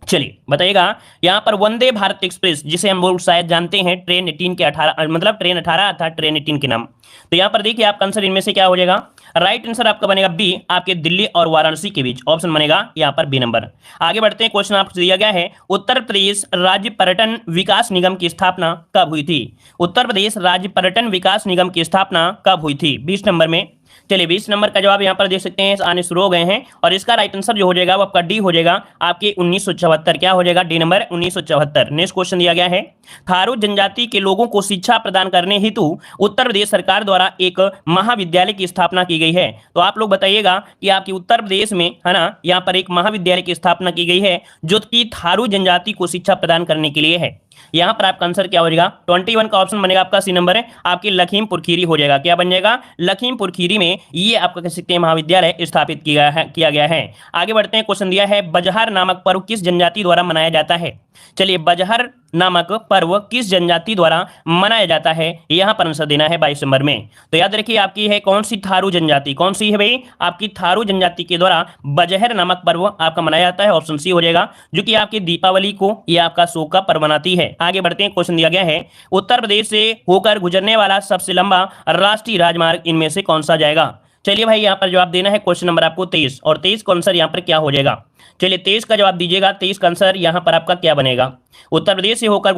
चलिए बताइएगा। यहां पर वंदे भारत एक्सप्रेस जिसे हम लोग शायद जानते हैं ट्रेन 18 के 18 मतलब ट्रेन 18 अर्थात ट्रेन 18 के नाम। तो यहां पर देखिए आपका आंसर इनमें से क्या हो जाएगा? राइट आंसर आपका बनेगा बी आपके दिल्ली और वाराणसी के बीच, ऑप्शन बनेगा यहां पर बी नंबर। आगे बढ़ते हैं, क्वेश्चन आपको दिया गया है उत्तर प्रदेश राज्य पर्यटन विकास निगम की स्थापना कब हुई थी? उत्तर प्रदेश राज्य पर्यटन विकास निगम की स्थापना कब हुई थी? 20 नंबर में। चलिए 20 नंबर का जवाब यहाँ पर देख सकते हैं आने शुरू हो गए हैं, और इसका राइट आंसर जो हो जाएगा वो आपका डी हो जाएगा, आपके 1974। क्या हो जाएगा? D number 1974। नेक्स्ट क्वेश्चन दिया गया है, थारू जनजाति के लोगों को शिक्षा प्रदान करने हेतु उत्तर प्रदेश सरकार द्वारा एक महाविद्यालय की स्थापना की गई है। तो आप लोग बताइएगा कि आपकी उत्तर प्रदेश में है ना, यहाँ पर एक महाविद्यालय की स्थापना की गई है जो कि थारू जनजाति को शिक्षा प्रदान करने के लिए है। यहाँ पर आपका आंसर क्या हो जाएगा? 21 का ऑप्शन बनेगा आपका सी नंबर है, आपकी लखीमपुर खीरी हो जाएगा। क्या बन जाएगा? लखीमपुर खीरी में ये आपका कह सकते हैं महाविद्यालय स्थापित किया गया है। आगे बढ़ते हैं, क्वेश्चन दिया है, बजहर नामक पर्व किस जनजाति द्वारा मनाया जाता है? चलिए, बजहर नामक पर्व किस जनजाति द्वारा मनाया जाता है, यहां पर आंसर देना है 22 नंबर में। तो याद रखिए आपकी है कौन सी? थारू जनजाति। कौन सी है भाई? आपकी थारू जनजाति के द्वारा बजहर नामक पर्व आपका मनाया जाता है, ऑप्शन सी हो जाएगा, जो कि आपकी दीपावली को यह आपका शोक का पर्व मनाती है। आगे बढ़ते हैं, क्वेश्चन दिया गया है, उत्तर प्रदेश से होकर गुजरने वाला सबसे लंबा राष्ट्रीय राजमार्ग इनमें से कौन सा जाएगा? चलिए भाई यहाँ पर जवाब देना है, क्वेश्चन नंबर आपको 23, और 23 का आंसर यहाँ पर क्या हो जाएगा? चलिए 23 का जवाब दीजिएगा। 23 का आंसर यहाँ पर आपका क्या बनेगा? उत्तर प्रदेश से होकर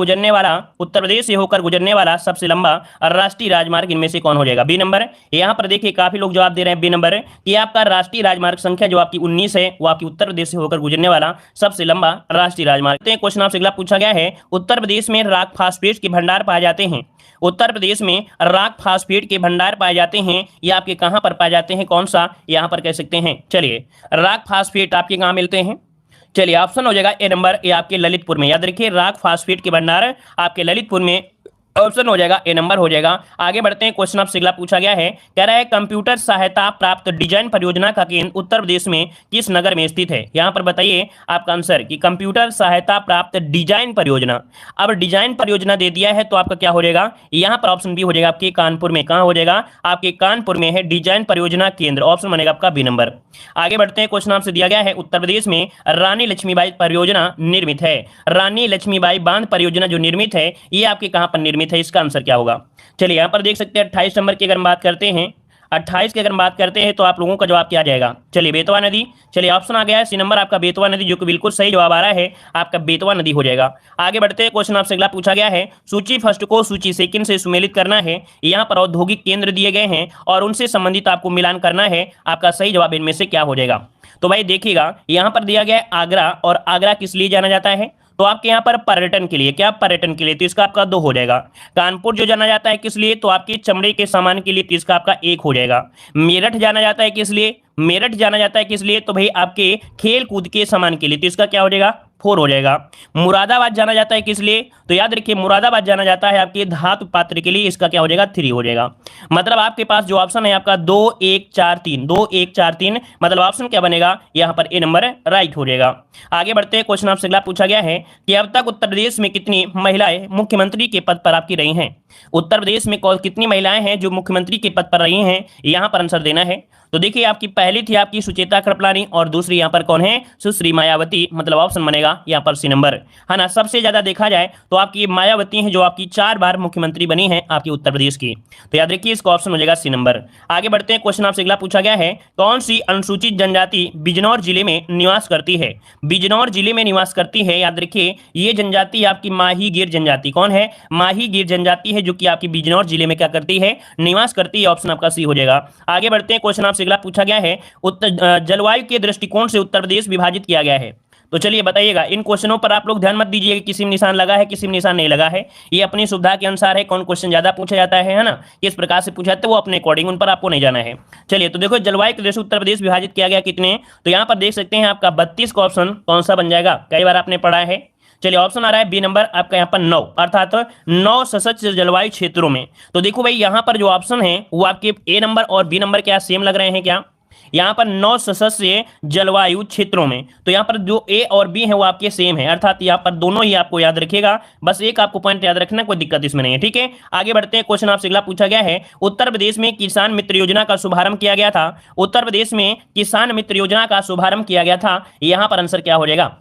गुजरने वाला सबसे लंबा राष्ट्रीय राजमार्ग इनमें से कौन हो जाएगा? B number. यहाँ पर देखिए काफी लोग जवाब दे रहे हैं बी नंबर कि आपका राष्ट्रीय राजमार्ग संख्या जो आपकी 19 है वो आपकी उत्तर प्रदेश से होकर गुजरने वाला सबसे लंबा राष्ट्रीय राजमार्ग। क्वेश्चन आपसे अगला पूछा गया है, उत्तर प्रदेश में राक फास्फेट के भंडार पाए जाते हैं। उत्तर प्रदेश में राक फास्फेट के भंडार पाए जाते हैं, ये आपके कहां पर पाए जाते हैं? कौन सा यहां पर कह सकते हैं? चलिए, राक फास्फेट आपके कहां मिलते हैं? चलिए, ऑप्शन हो जाएगा ए नंबर, ये आपके ललितपुर में। याद रखिए राक फास्फेट के भंडार आपके ललितपुर में, ऑप्शन हो जाएगा ए नंबर हो जाएगा। आगे बढ़ते हैं, क्वेश्चन आपसे अगला पूछा गया है, कह रहा है कंप्यूटर सहायता प्राप्त डिजाइन परियोजना का केंद्र उत्तर प्रदेश में किस नगर में स्थित है? यहां पर बताइए आपका आंसर कि कंप्यूटर सहायता प्राप्त डिजाइन परियोजना। अब डिजाइन परियोजना दे दिया है तो आपका क्या हो जाएगा? यहां पर ऑप्शन बी हो जाएगा, आपके कानपुर में। कहां हो जाएगा? आपके कानपुर में है डिजाइन परियोजना केंद्र, ऑप्शन बनेगा आपका बी नंबर। आगे बढ़ते हैं, क्वेश्चन आपसे दिया गया है, उत्तर प्रदेश में रानी लक्ष्मीबाई परियोजना निर्मित है। रानी लक्ष्मीबाई बांध परियोजना जो निर्मित है ये आपके कहां पर निर्मित है? इसका आंसर क्या होगा? चलिए यहां पर देख सकते हैं 28 नंबर की अगर हम बात करते हैं, 28 की अगर हम बात करते हैं तो आप लोगों का जवाब क्या जाएगा? चलिए बेतवा नदी। चलिए ऑप्शन आ गया है सी नंबर आपका बेतवा नदी, जो कि बिल्कुल सही जवाब आ रहा है, आपका बेतवा नदी हो जाएगा। आगे बढ़ते हैं, क्वेश्चन आपसे अगला पूछा गया है, सूची फर्स्ट को सूची सेकंड से सुमेलित करना है। यहाँ पर औद्योगिक केंद्र दिए गए हैं और उनसे संबंधित आपको मिलान करना है, आपका सही जवाब इनमें से क्या हो जाएगा? तो भाई देखिएगा यहाँ पर दिया गया है आगरा, और आगरा किस लिए जाना जाता है? तो आपके यहाँ पर पर्यटन के लिए। क्या? पर्यटन के लिए, तो इसका आपका 2 हो जाएगा। कानपुर जो जाना जाता है किस लिए? तो आपकी चमड़े के सामान के लिए, तो इसका आपका 1 हो जाएगा। मेरठ जाना जाता है किस लिए? मेरठ जाना जाता है किस लिए? तो भाई आपके खेल कूद के सामान के लिए, तो इसका क्या हो जाएगा? 4 हो जाएगा। मुरादाबाद जाना जाता है किस लिए? तो याद रखिए मुरादाबाद जाना जाता है आपके धातु पात्र के लिए, इसका क्या हो जाएगा? 3 हो जाएगा। मतलब आपके पास जो ऑप्शन है आपका 2 1 4 3, 2 1 4 3, मतलब ऑप्शन क्या बनेगा? यहाँ पर ए नंबर राइट हो जाएगा। आगे बढ़ते हैं, क्वेश्चन आपसे अगला पूछा गया है कि अब तक उत्तर प्रदेश में कितनी महिलाएं मुख्यमंत्री के पद पर आपकी रही हैं? उत्तर प्रदेश में कितनी महिलाएं हैं जो मुख्यमंत्री के पद पर रही हैं, यहाँ पर आंसर देना है। तो देखिए आपकी पहली थी आपकी सुचेता कृपलानी, और दूसरी यहाँ पर कौन है? सुश्री मायावती, मतलब ऑप्शन बनेगा यहाँ पर सी नंबर, है ना। सबसे ज्यादा देखा जाए तो आपकी मायावती है जो आपकी 4 बार मुख्यमंत्री बनी है आपकी उत्तर प्रदेश की, तो याद रखिए इसका ऑप्शन हो जाएगा सी नंबर। आगे बढ़ते हैं, क्वेश्चन आपसे अगला पूछा गया है, कौन सी अनुसूचित जनजाति बिजनौर जिले में निवास करती है? बिजनौर जिले में निवास करती है, याद रखिए ये जनजाति आपकी माही गिर जनजाति। कौन है? माही गिर जनजाति है, जो कि आपकी बिजनौर जिले में क्या करती है? निवास करती है, ऑप्शन आपका सी हो जाएगा। आगे बढ़ते हैं, क्वेश्चन आपसे अगला पूछा गया है, जलवायु के दृष्टिकोण से उत्तर प्रदेश विभाजित किया गया है। तो चलिए बताइएगा, इन क्वेश्चनों पर आप लोग ध्यान मत दीजिए कि किसी में निशान लगा है किसी में निशान नहीं लगा है, ये अपनी सुविधा के अनुसार है। कौन क्वेश्चन ज्यादा पूछा जाता है ना, किस प्रकार से पूछा जाता है वो अपने अकॉर्डिंग, उन पर आपको नहीं जाना है। चलिए तो देखो जलवायु के दृष्टि उत्तर प्रदेश विभाजित किया गया कितने, तो यहाँ पर देख सकते हैं आपका 32 का ऑप्शन कौन सा बन जाएगा? कई बार आपने पढ़ा है। चलिए ऑप्शन आ रहा है बी नंबर आपका यहाँ पर 9, अर्थात 9 सशस्त्र जलवायु क्षेत्रों में। तो देखो भाई यहाँ पर जो ऑप्शन है वो आपके ए नंबर और बी नंबर क्या सेम लग रहे हैं क्या? यहाँ पर 9 सशस्त्र जलवायु क्षेत्रों में, तो यहाँ पर जो ए और बी है वो आपके सेम है, अर्थात यहाँ पर दोनों ही आपको याद रखिएगा, बस एक आपको पॉइंट याद रखना, कोई दिक्कत इसमें नहीं है, ठीक है। आगे बढ़ते हैं, क्वेश्चन आपसे अगला पूछा गया है, उत्तर प्रदेश में किसान मित्र योजना का शुभारंभ किया गया था। उत्तर प्रदेश में किसान मित्र योजना का शुभारंभ किया गया था, यहाँ पर आंसर क्या हो जाएगा?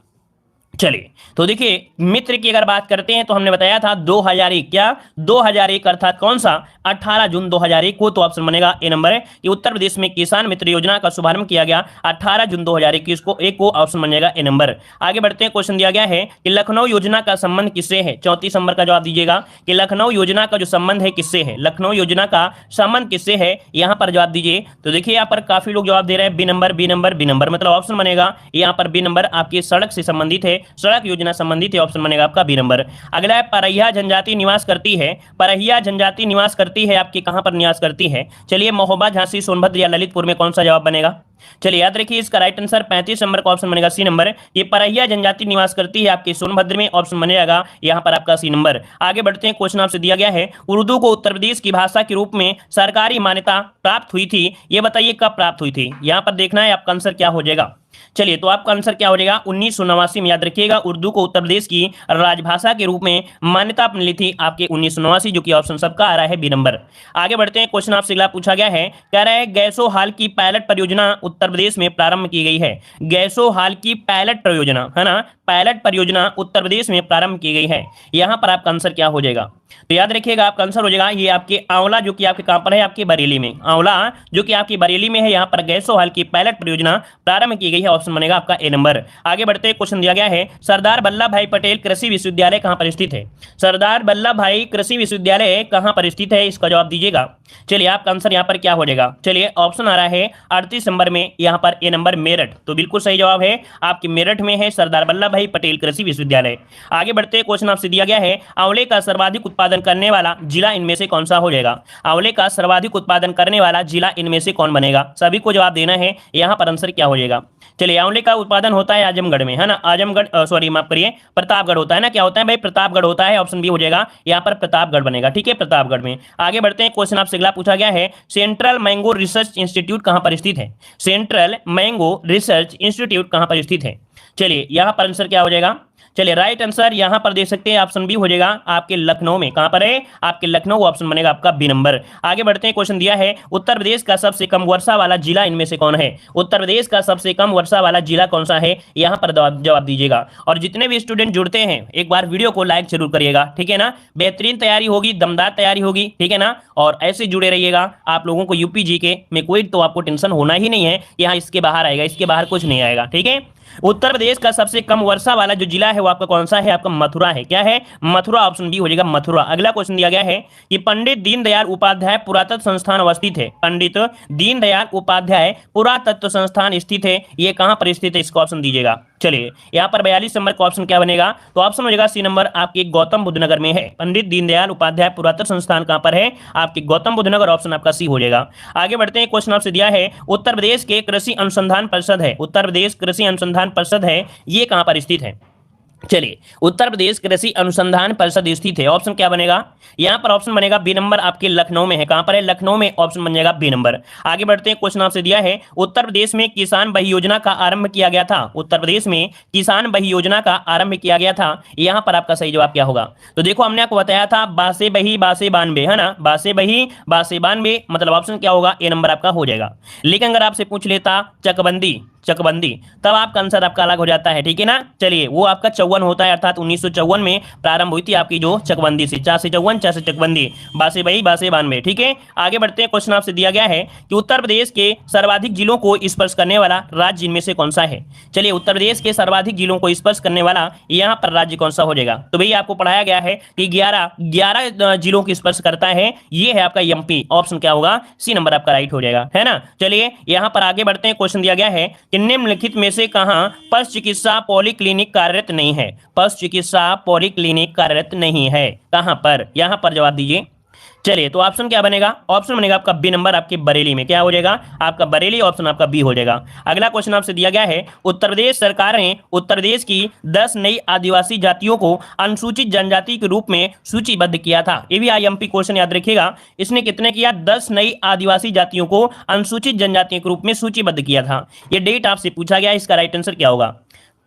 चलिए, तो देखिए मित्र की अगर बात करते हैं तो हमने बताया था 2001, क्या 2001 अर्थात कौन सा 18 जून 2001 को, तो ऑप्शन बनेगा ए नंबर है कि उत्तर प्रदेश में किसान मित्र योजना का शुभारंभ किया गया 18 जून 2021 को, एक को ऑप्शन बनेगा ए नंबर। आगे बढ़ते हैं, क्वेश्चन दिया गया है कि लखनऊ योजना का संबंध किससे है, 34 नंबर का जवाब दीजिएगा कि लखनऊ योजना का जो संबंध है किससे है, लखनऊ योजना का संबंध किससे है, यहां पर जवाब दीजिए। तो देखिए यहां पर काफी लोग जवाब दे रहे हैं B number, B number, B number, मतलब ऑप्शन बनेगा यहां पर बी नंबर, आपकी सड़क से संबंधित है, सड़क योजना संबंधित है, ऑप्शन बनेगा आपका बी नंबर। अगला है परहिया जनजाति निवास करती है, परहिया जनजाति निवास करती है आपकी कहां पर निवास करती है, चलिए महोबा, झांसी, सोनभद्र या ललितपुर में कौन सा जवाब बनेगा। चलिए याद रखिए इसका राइट आंसर 35 नंबर का ऑप्शन बनेगा सी नंबर, ये परहिया जनजाति निवास करती है आपके सोनभद्र में, ऑप्शन बनेगा यहां पर आपका सी नंबर। आगे बढ़ते हैं, क्वेश्चन आपसे दिया गया है उर्दू को उत्तर प्रदेश की भाषा के रूप में सरकारी मान्यता प्राप्त हुई थी, ये बताइए कब प्राप्त हुई थी, यहां पर देखना है आपका आंसर क्या हो जाएगा। चलिए तो आपका आंसर क्या हो जाएगा 1989 में, याद रखिएगा उर्दू को उत्तर प्रदेश की राजभाषा के रूप में मान्यता मिली थी आपके 1989, जो कि ऑप्शन सबका आ रहा है बी नंबर। आगे बढ़ते हैं, क्वेश्चन आपसे अगला पूछा गया है, कह रहा है गैसो हाल की पायलट परियोजना उत्तर प्रदेश में प्रारंभ की गई है, गैसो हाल की पायलट परियोजना है ना, पायलट परियोजना उत्तर प्रदेश में प्रारंभ की गई है, यहां पर आपका आंसर क्या हो जाएगा। तो याद रखिएगा आपका आंसर हो जाएगा ये आपके आंवला, जो कि आपके कहां पर है, आपके बरेली में, आंवला जो कि आपकी बरेली में है, यहां पर गैसो हाल की पायलट परियोजना प्रारंभ की गई है, ऑप्शन बनेगा आपका ए नंबर। आगे बढ़ते हैं, क्वेश्चन दिया गया है सरदार वल्लभ भाई पटेल कृषि विश्वविद्यालय कहां पर स्थित है, सरदार वल्लभ भाई कृषि विश्वविद्यालय कहां पर स्थित है, इसका जवाब दीजिएगा। चलिए आपका आंसर यहां पर क्या हो जाएगा, चलिए ऑप्शन आ रहा है 38 नंबर में, यहां पर ए नंबर मेरठ, तो बिल्कुल सही जवाब है आपके मेरठ में है सरदार वल्लभ भाई पटेल कृषि विश्वविद्यालय। आगे बढ़ते हैं, क्वेश्चन आपसे दिया गया है आंवले का सर्वाधिक उत्पादन करने वाला जिला इनमें से कौन सा हो जाएगा, आंवले का सर्वाधिक उत्पादन करने वाला जिला इनमें से कौन बनेगा, सभी को जवाब देना है, यहां पर आंसर क्या हो जाएगा। चलिए आंवले का उत्पादन होता है आजमगढ़ में, है ना, आजमगढ़ सॉरी माफ करिए प्रतापगढ़ होता है ना, क्या होता है भाई प्रतापगढ़ होता है, ऑप्शन बी हो जाएगा यहां पर प्रतापगढ़ बनेगा, ठीक है प्रतापगढ़ में। आगे बढ़ते हैं, क्वेश्चन आपसे अगला पूछा गया है सेंट्रल मैंगो रिसर्च इंस्टीट्यूट कहां पर स्थित है, सेंट्रल मैंगो रिसर्च इंस्टीट्यूट कहां पर स्थित है, चलिए यहां पर आंसर क्या हो जाएगा। चलिए राइट आंसर यहां पर देख सकते हैं ऑप्शन बी हो जाएगा आपके लखनऊ में, कहां पर है आपके लखनऊ, ऑप्शन बनेगा आपका बी नंबर। आगे बढ़ते हैं, क्वेश्चन दिया है उत्तर प्रदेश का सबसे कम वर्षा वाला जिला इनमें से कौन है, उत्तर प्रदेश का सबसे कम वर्षा वाला जिला कौन सा है, यहां पर जवाब दीजिएगा। और जितने भी स्टूडेंट जुड़ते हैं एक बार वीडियो को लाइक जरूर करिएगा, ठीक है ना, बेहतरीन तैयारी होगी, दमदार तैयारी होगी, ठीक है ना, और ऐसे जुड़े रहिएगा। आप लोगों को यूपी जीके में कोई तो आपको टेंशन होना ही नहीं है, यहाँ इसके बाहर आएगा, इसके बाहर कुछ नहीं आएगा, ठीक है। उत्तर प्रदेश का सबसे कम वर्षा वाला जो जिला है वो आपका कौन सा है, आपका मथुरा है, क्या है मथुरा, ऑप्शन बी हो जाएगा मथुरा। अगला क्वेश्चन दिया गया है कि पंडित दीनदयाल उपाध्याय पुरातत्व संस्थान अवस्थित है, पंडित दीनदयाल उपाध्याय पुरातत्व संस्थान स्थित है, ये कहां पर स्थित है, इसको ऑप्शन दीजिएगा। चलिए यहाँ पर 42 नंबर का ऑप्शन क्या बनेगा, तो ऑप्शन हो जाएगा सी नंबर आपके गौतम बुद्ध नगर में है, पंडित दीनदयाल उपाध्याय पुरातत्व संस्थान कहां पर है, आपके गौतम बुद्ध नगर, ऑप्शन आपका सी हो जाएगा। आगे बढ़ते हैं, क्वेश्चन आपसे दिया है उत्तर प्रदेश के कृषि अनुसंधान परिषद है, उत्तर प्रदेश कृषि अनुसंधान परिषद है, ये कहां पर स्थित है, चलिए उत्तर प्रदेश कृषि अनुसंधान परिषद स्थित है, ऑप्शन क्या बनेगा, यहां पर ऑप्शन बनेगा बी नंबर, आपके लखनऊ में है, कहां पर है लखनऊ में, ऑप्शन बन जाएगा बी नंबर। आगे बढ़ते हैं, क्वेश्चन आपसे दिया है उत्तर प्रदेश में किसान बही योजना का आरंभ किया गया था, उत्तर प्रदेश में किसान बही योजना का आरंभ किया गया था, यहां पर आपका सही जवाब क्या होगा। तो देखो हमने आपको बताया था बासे बही बासे बानवे, है ना, बासे बही बासे बानवे, मतलब ऑप्शन क्या होगा ए नंबर आपका हो जाएगा। लेकिन अगर आपसे पूछ लेता चकबंदी, चकबंदी, तब आपका आंसर आपका अलग हो जाता है, ठीक है ना। चलिए वो आपका 54 होता है, अर्थात 1954 में प्रारंभ हुई थी आपकी जो चकबंदी से, 4 से 54, 4 से चकबंदी, बासे बही बासे बानवे, ठीक है। आगे बढ़ते हैं, क्वेश्चन आपसे दिया गया है कि उत्तर प्रदेश के सर्वाधिक जिलों को स्पर्श करने वाला राज्य इनमें से कौन सा है, चलिए उत्तर प्रदेश के सर्वाधिक जिलों को स्पर्श करने वाला यहाँ पर राज्य कौन सा हो जाएगा। तो भैया आपको पढ़ाया गया है कि 11 जिलों को स्पर्श करता है, ये है आपका एमपी, ऑप्शन क्या होगा सी नंबर आपका राइट हो जाएगा, है ना। चलिए यहाँ पर आगे बढ़ते हैं, क्वेश्चन दिया गया है कि निम्नलिखित में से कहां पशु चिकित्सा पॉलीक्लिनिक कार्यरत नहीं है, पशु चिकित्सा पॉलीक्लिनिक कार्यरत नहीं है, कहां पर, यहां पर जवाब दीजिए। चलिए तो ऑप्शन क्या बनेगा, ऑप्शन बनेगा आपका बी नंबर, आपके बरेली में, क्या हो जाएगा आपका बरेली, ऑप्शन आपका बी हो जाएगा। अगला क्वेश्चन आपसे दिया गया है उत्तर प्रदेश सरकार ने उत्तर प्रदेश की 10 नई आदिवासी जातियों को अनुसूचित जनजाति के रूप में सूचीबद्ध किया था, ये भी आईएमपी क्वेश्चन याद रखिएगा, इसने कितने किया 10 नई आदिवासी जातियों को अनुसूचित जनजाति के रूप में सूचीबद्ध किया था, ये डेट आपसे पूछा गया, इसका राइट आंसर क्या होगा।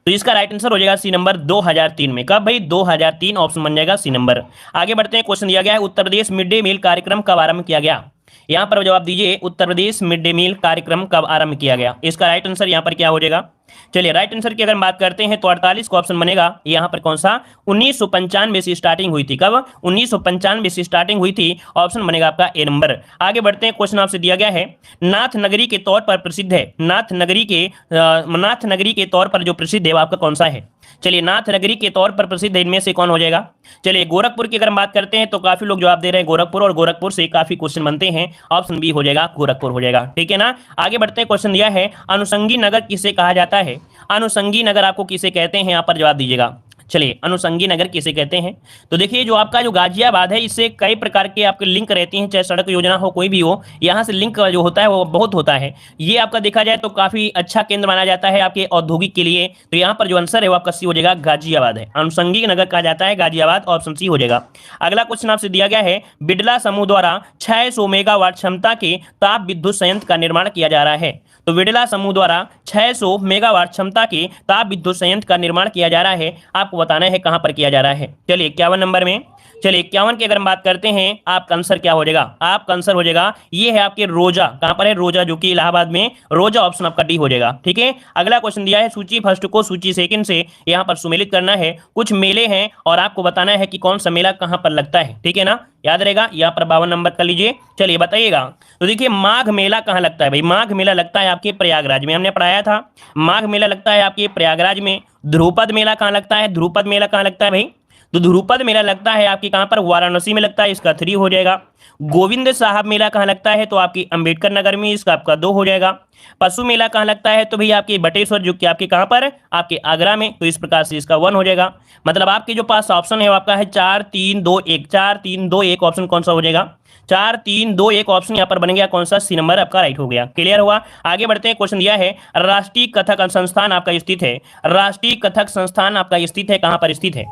तो इसका राइट आंसर हो जाएगा सी नंबर 2003 में, कब भाई 2003, ऑप्शन बन जाएगा सी नंबर। आगे बढ़ते हैं, क्वेश्चन दिया गया है Uttar Pradesh mid day meal कार्यक्रम कब आरंभ किया गया, यहाँ पर जवाब दीजिए, Uttar Pradesh mid day meal कार्यक्रम कब आरंभ किया गया? इसका राइट आंसर यहाँ पर क्या हो जाएगा? चलिए राइट आंसर की अगर बात करते हैं तो 48 का ऑप्शन बनेगा यहाँ पर कौन सा? 1995 से स्टार्टिंग हुई थी। कब? 1995 से स्टार्टिंग हुई थी। ऑप्शन बनेगा आपका ए नंबर। आगे बढ़ते हैं, क्वेश्चन आपसे दिया गया है, नाथ नगरी के तौर पर प्रसिद्ध है, नाथ नगरी के तौर पर जो प्रसिद्ध है वो आपका कौन सा है? चलिए नाथ नगरी के तौर पर प्रसिद्ध है, इनमें से कौन हो जाएगा? चलिए गोरखपुर की अगर हम बात करते हैं तो काफी लोग जवाब दे रहे हैं गोरखपुर, और गोरखपुर से काफी क्वेश्चन बनते हैं। ऑप्शन बी हो जाएगा, गोरखपुर हो जाएगा। ठीक है ना। आगे बढ़ते हैं, क्वेश्चन दिया है, अनुषंगी नगर किसे कहा जाता है? अनुषंगी नगर आपको किसे कहते हैं? यहाँ पर जवाब दीजिएगा। चलिए अनुषंगी नगर किसे कहते हैं? तो देखिए जो आपका जो गाजियाबाद है, इससे कई प्रकार के आपके लिंक रहती हैं, चाहे सड़क योजना हो कोई भी हो, यहाँ से लिंक जो होता है वो बहुत होता है। ये आपका देखा जाए तो काफी अच्छा केंद्र माना जाता है आपके औद्योगिक के लिए। तो यहाँ पर जो आंसर है वो आपका सी हो जाएगा, गाजियाबाद है। अनुषंगी नगर कहा जाता है गाजियाबाद, ऑप्शन सी हो जाएगा। अगला क्वेश्चन आपसे दिया गया है, बिड़ला समूह द्वारा 600 मेगावाट क्षमता के ताप विद्युत संयंत्र का निर्माण किया जा रहा है। तो बिड़ला समूह द्वारा 600 मेगावाट क्षमता के ताप विद्युत संयंत्र का निर्माण किया जा रहा है। आपको बताना है कहां पर किया जा रहा है। चलिए 51 नंबर में। चलिए 51 की अगर हम बात करते हैं, आपका आंसर क्या हो जाएगा? आपका आंसर हो जाएगा ये है आपके रोजा। कहां पर है? रोजा, जो कि इलाहाबाद में रोजा, ऑप्शन आपका डी हो जाएगा। ठीक है। अगला क्वेश्चन दिया है, सूची फर्स्ट को सूची सेकंड से यहां पर सुमेलित करना है। कुछ मेले हैं और आपको बताना है कि कौन सा मेला कहां पर लगता है। ठीक है ना, याद रहेगा। यहाँ पर 52 नंबर कर लीजिए। चलिए बताइएगा। तो देखिए माघ मेला कहाँ लगता है भाई? माघ मेला लगता है आपके प्रयागराज में, हमने पढ़ाया था। माघ मेला लगता है आपके प्रयागराज में। ध्रुपद मेला कहाँ लगता है? ध्रुपद मेला कहाँ लगता है भाई? तो ध्रुपद मेला लगता है आपकी कहाँ पर? वाराणसी में लगता है, इसका 3 हो जाएगा। गोविंद साहब मेला कहाँ लगता है? तो आपकी अंबेडकर नगर में, इसका आपका 2 हो जाएगा। पशु मेला कहाँ लगता है? तो भैया आपके बटेश्वर, जो कि आपके कहाँ पर? आपके आगरा में। तो इस प्रकार से इसका 1 हो जाएगा। मतलब आपके जो पास ऑप्शन है वो आपका है 4 3 2 1, 4 3 2 1। ऑप्शन कौन सा हो जाएगा? 4 3 2 1 ऑप्शन यहाँ पर बन गया कौन सा? सी नंबर आपका राइट हो गया। क्लियर हुआ। आगे बढ़ते हैं, क्वेश्चन दिया है, राष्ट्रीय कथक संस्थान आपका स्थित है, राष्ट्रीय कथक संस्थान आपका स्थित है, कहाँ पर स्थित है?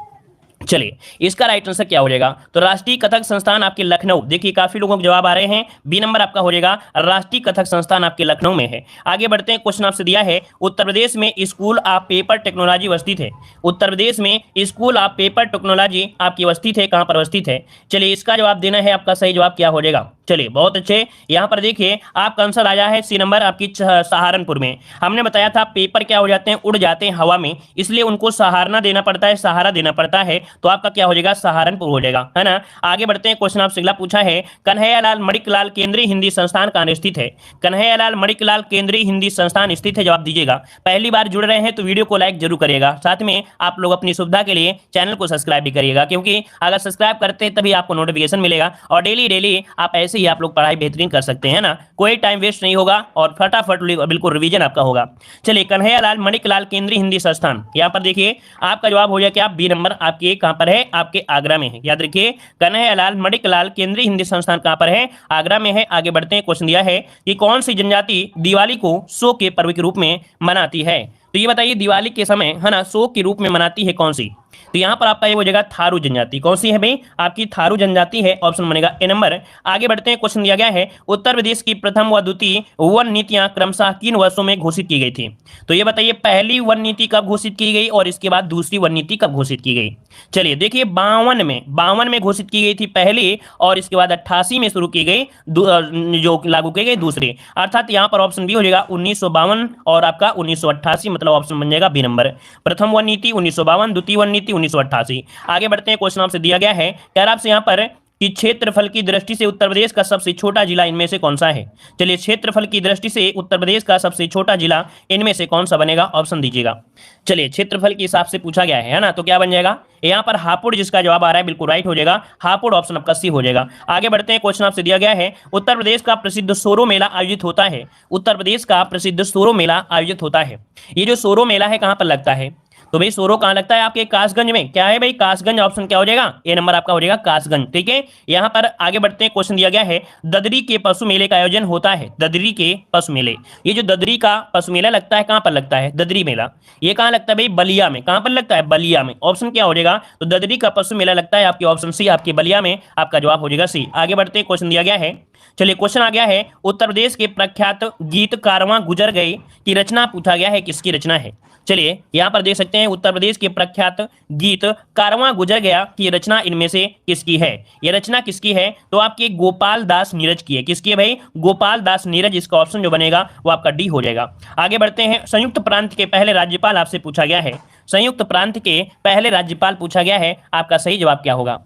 चलिए इसका राइट आंसर क्या हो जाएगा? तो राष्ट्रीय कथक संस्थान आपके लखनऊ। देखिए काफी लोगों के जवाब आ रहे हैं, बी नंबर आपका हो जाएगा, राष्ट्रीय कथक संस्थान आपके लखनऊ में है। आगे बढ़ते हैं, क्वेश्चन आपसे दिया है, उत्तर प्रदेश में स्कूल ऑफ पेपर टेक्नोलॉजी अवस्थित है। उत्तर प्रदेश में स्कूल ऑफ पेपर टेक्नोलॉजी आपकी अवस्थित है, कहां पर अवस्थित है? चलिए इसका जवाब देना है, आपका सही जवाब क्या हो जाएगा? चलिए बहुत अच्छे। यहाँ पर देखिए आपका आंसर आया है सी नंबर आपकी सहारनपुर में। हमने बताया था पेपर क्या हो जाते हैं? उड़ जाते हैं हवा में, इसलिए उनको सहारना देना पड़ता है, सहारा देना पड़ता है। तो आपका क्या हो जाएगा? सहारनपुर हो जाएगा, है ना। आगे बढ़ते हैं, क्वेश्चन आपसे अगला पूछा है, कन्हैयालाल मणिकलाल केंद्रीय हिंदी संस्थान कहाँ स्थित है? कन्हैयालाल मणिकलाल केंद्रीय हिंदी संस्थान स्थित है, जवाब दीजिएगा। पहली बार जुड़ रहे हैं तो वीडियो को लाइक जरूर करिएगा, साथ में आप लोग अपनी सुविधा के लिए चैनल को सब्सक्राइब भी करिएगा, क्योंकि अगर सब्सक्राइब करते हैं तभी आपको नोटिफिकेशन मिलेगा, और डेली आप ऐसे ही आप लोग पढ़ाई बेहतरीन कर सकते हैं ना। कोई टाइम वेस्ट नहीं होगा और फटाफट बिल्कुल रिवीजन आपका होगा। चलिए कन्हैयालाल मणिकलाल केंद्रीय हिंदी संस्थान, यहाँ पर देखिए आपका जवाब हो जाए क्या? बी नंबर आपके कहां पर है? आपके आगरा में है। याद रखिए कन्हैयालाल मणिकलाल केंद्रीय हिंदी संस्थान कहां पर है? आगरा में है। आगे बढ़ते हैं, क्वेश्चन दिया है कि कौन सी जनजाति दिवाली को शोक के पर्व के रूप में मनाती है? तो ये बताइए दिवाली के समय, है ना, शोक के रूप में मनाती है कौन सी? तो यहाँ पर आपका ये हो जाएगा थारू जनजाति। कौन सी है भाई? आपकी थारू जनजाति है, ऑप्शन बनेगा ए नंबर। आगे बढ़ते हैं, क्वेश्चन दिया गया है, उत्तर प्रदेश की प्रथम व द्वितीय वन नीतियां क्रमशः किन वर्षों में घोषित की गई थी? तो ये बताइए पहली वन नीति कब घोषित की गई और इसके बाद दूसरी वन नीति कब घोषित की गई? चलिए देखिए 52 में घोषित की गई थी पहली, और इसके बाद 88 में शुरू की गई जो लागू की गई दूसरी। अर्थात यहाँ पर ऑप्शन बी हो जाएगा 1952 और आपका 1988, मतलब ऑप्शन बन जाएगा बी नंबर। प्रथम वन नीति 1952, द्वितीय वन नीति 1988। आगे बढ़ते हैं, क्वेश्चन आपसे दिया गया है, कह रहा आपसे यहाँ पर कि क्षेत्रफल की दृष्टि से उत्तर प्रदेश का सबसे छोटा जिला इनमें से कौन सा है? चलिए क्षेत्रफल की दृष्टि से उत्तर प्रदेश का सबसे छोटा जिला इनमें से कौन सा बनेगा? ऑप्शन दीजिएगा। चलिए क्षेत्रफल के हिसाब से पूछा गया है ना, तो क्या बन जाएगा? यहाँ पर हापुड़, जिसका जवाब आ रहा है बिल्कुल राइट हो जाएगा, हापुड़ ऑप्शन आपका सी हो जाएगा। आगे बढ़ते हैं, क्वेश्चन आपसे दिया गया है, उत्तर प्रदेश का प्रसिद्ध सोरो मेला आयोजित होता है। उत्तर प्रदेश का प्रसिद्ध सोरो मेला आयोजित होता है। ये जो सोरो मेला है कहाँ पर लगता है? तो भाई सोरो कहां लगता है? आपके कासगंज में। क्या है भाई? कासगंज, ऑप्शन क्या हो जाएगा? ए नंबर आपका हो जाएगा कासगंज। ठीक है। यहां पर आगे बढ़ते हैं, क्वेश्चन दिया गया है, ददरी के पशु मेले का आयोजन होता है। ददरी के पशु मेले, ये जो ददरी का पशु मेला लगता है कहां पर लगता है? ददरी मेला ये कहां लगता है भाई? बलिया में। कहां पर लगता है? बलिया में। ऑप्शन क्या हो जाएगा? तो ददरी का पशु मेला लगता है आपके ऑप्शन सी, आपके बलिया में। आपका जवाब हो जाएगा सी। आगे बढ़ते हैं, क्वेश्चन दिया गया है, चलिए क्वेश्चन आ गया है, उत्तर प्रदेश के प्रख्यात गीत कारवां गुजर गए की रचना पूछा गया है, किसकी रचना है? चलिए यहाँ पर देख सकते हैं उत्तर प्रदेश के प्रख्यात गीत कारवां गुजर गया की रचना इनमें से किसकी है। यह रचना किसकी है तो आपकी गोपाल दास नीरज की है। किसकी है भाई? गोपाल दास नीरज। इसका ऑप्शन जो बनेगा वो आपका डी हो जाएगा। आगे बढ़ते हैं। संयुक्त प्रांत के पहले राज्यपाल आपसे पूछा गया है। संयुक्त प्रांत के पहले राज्यपाल पूछा गया है, आपका सही जवाब क्या होगा?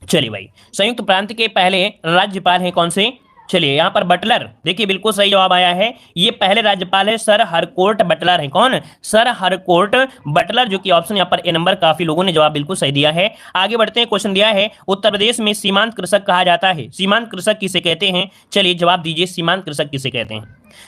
चलिए भाई, संयुक्त प्रांत के पहले राज्यपाल हैं कौन से? चलिए यहाँ पर बटलर। देखिए बिल्कुल सही जवाब आया है। ये पहले राज्यपाल है सर हरकोर्ट बटलर है। कौन? सर हरकोर्ट बटलर, जो कि ऑप्शन यहाँ पर ए नंबर। काफी लोगों ने जवाब बिल्कुल सही दिया है। आगे बढ़ते हैं। क्वेश्चन दिया है उत्तर प्रदेश में सीमांत कृषक कहा जाता है। सीमांत कृषक किसे कहते हैं? चलिए जवाब दीजिए, सीमांत कृषक किसे कहते हैं?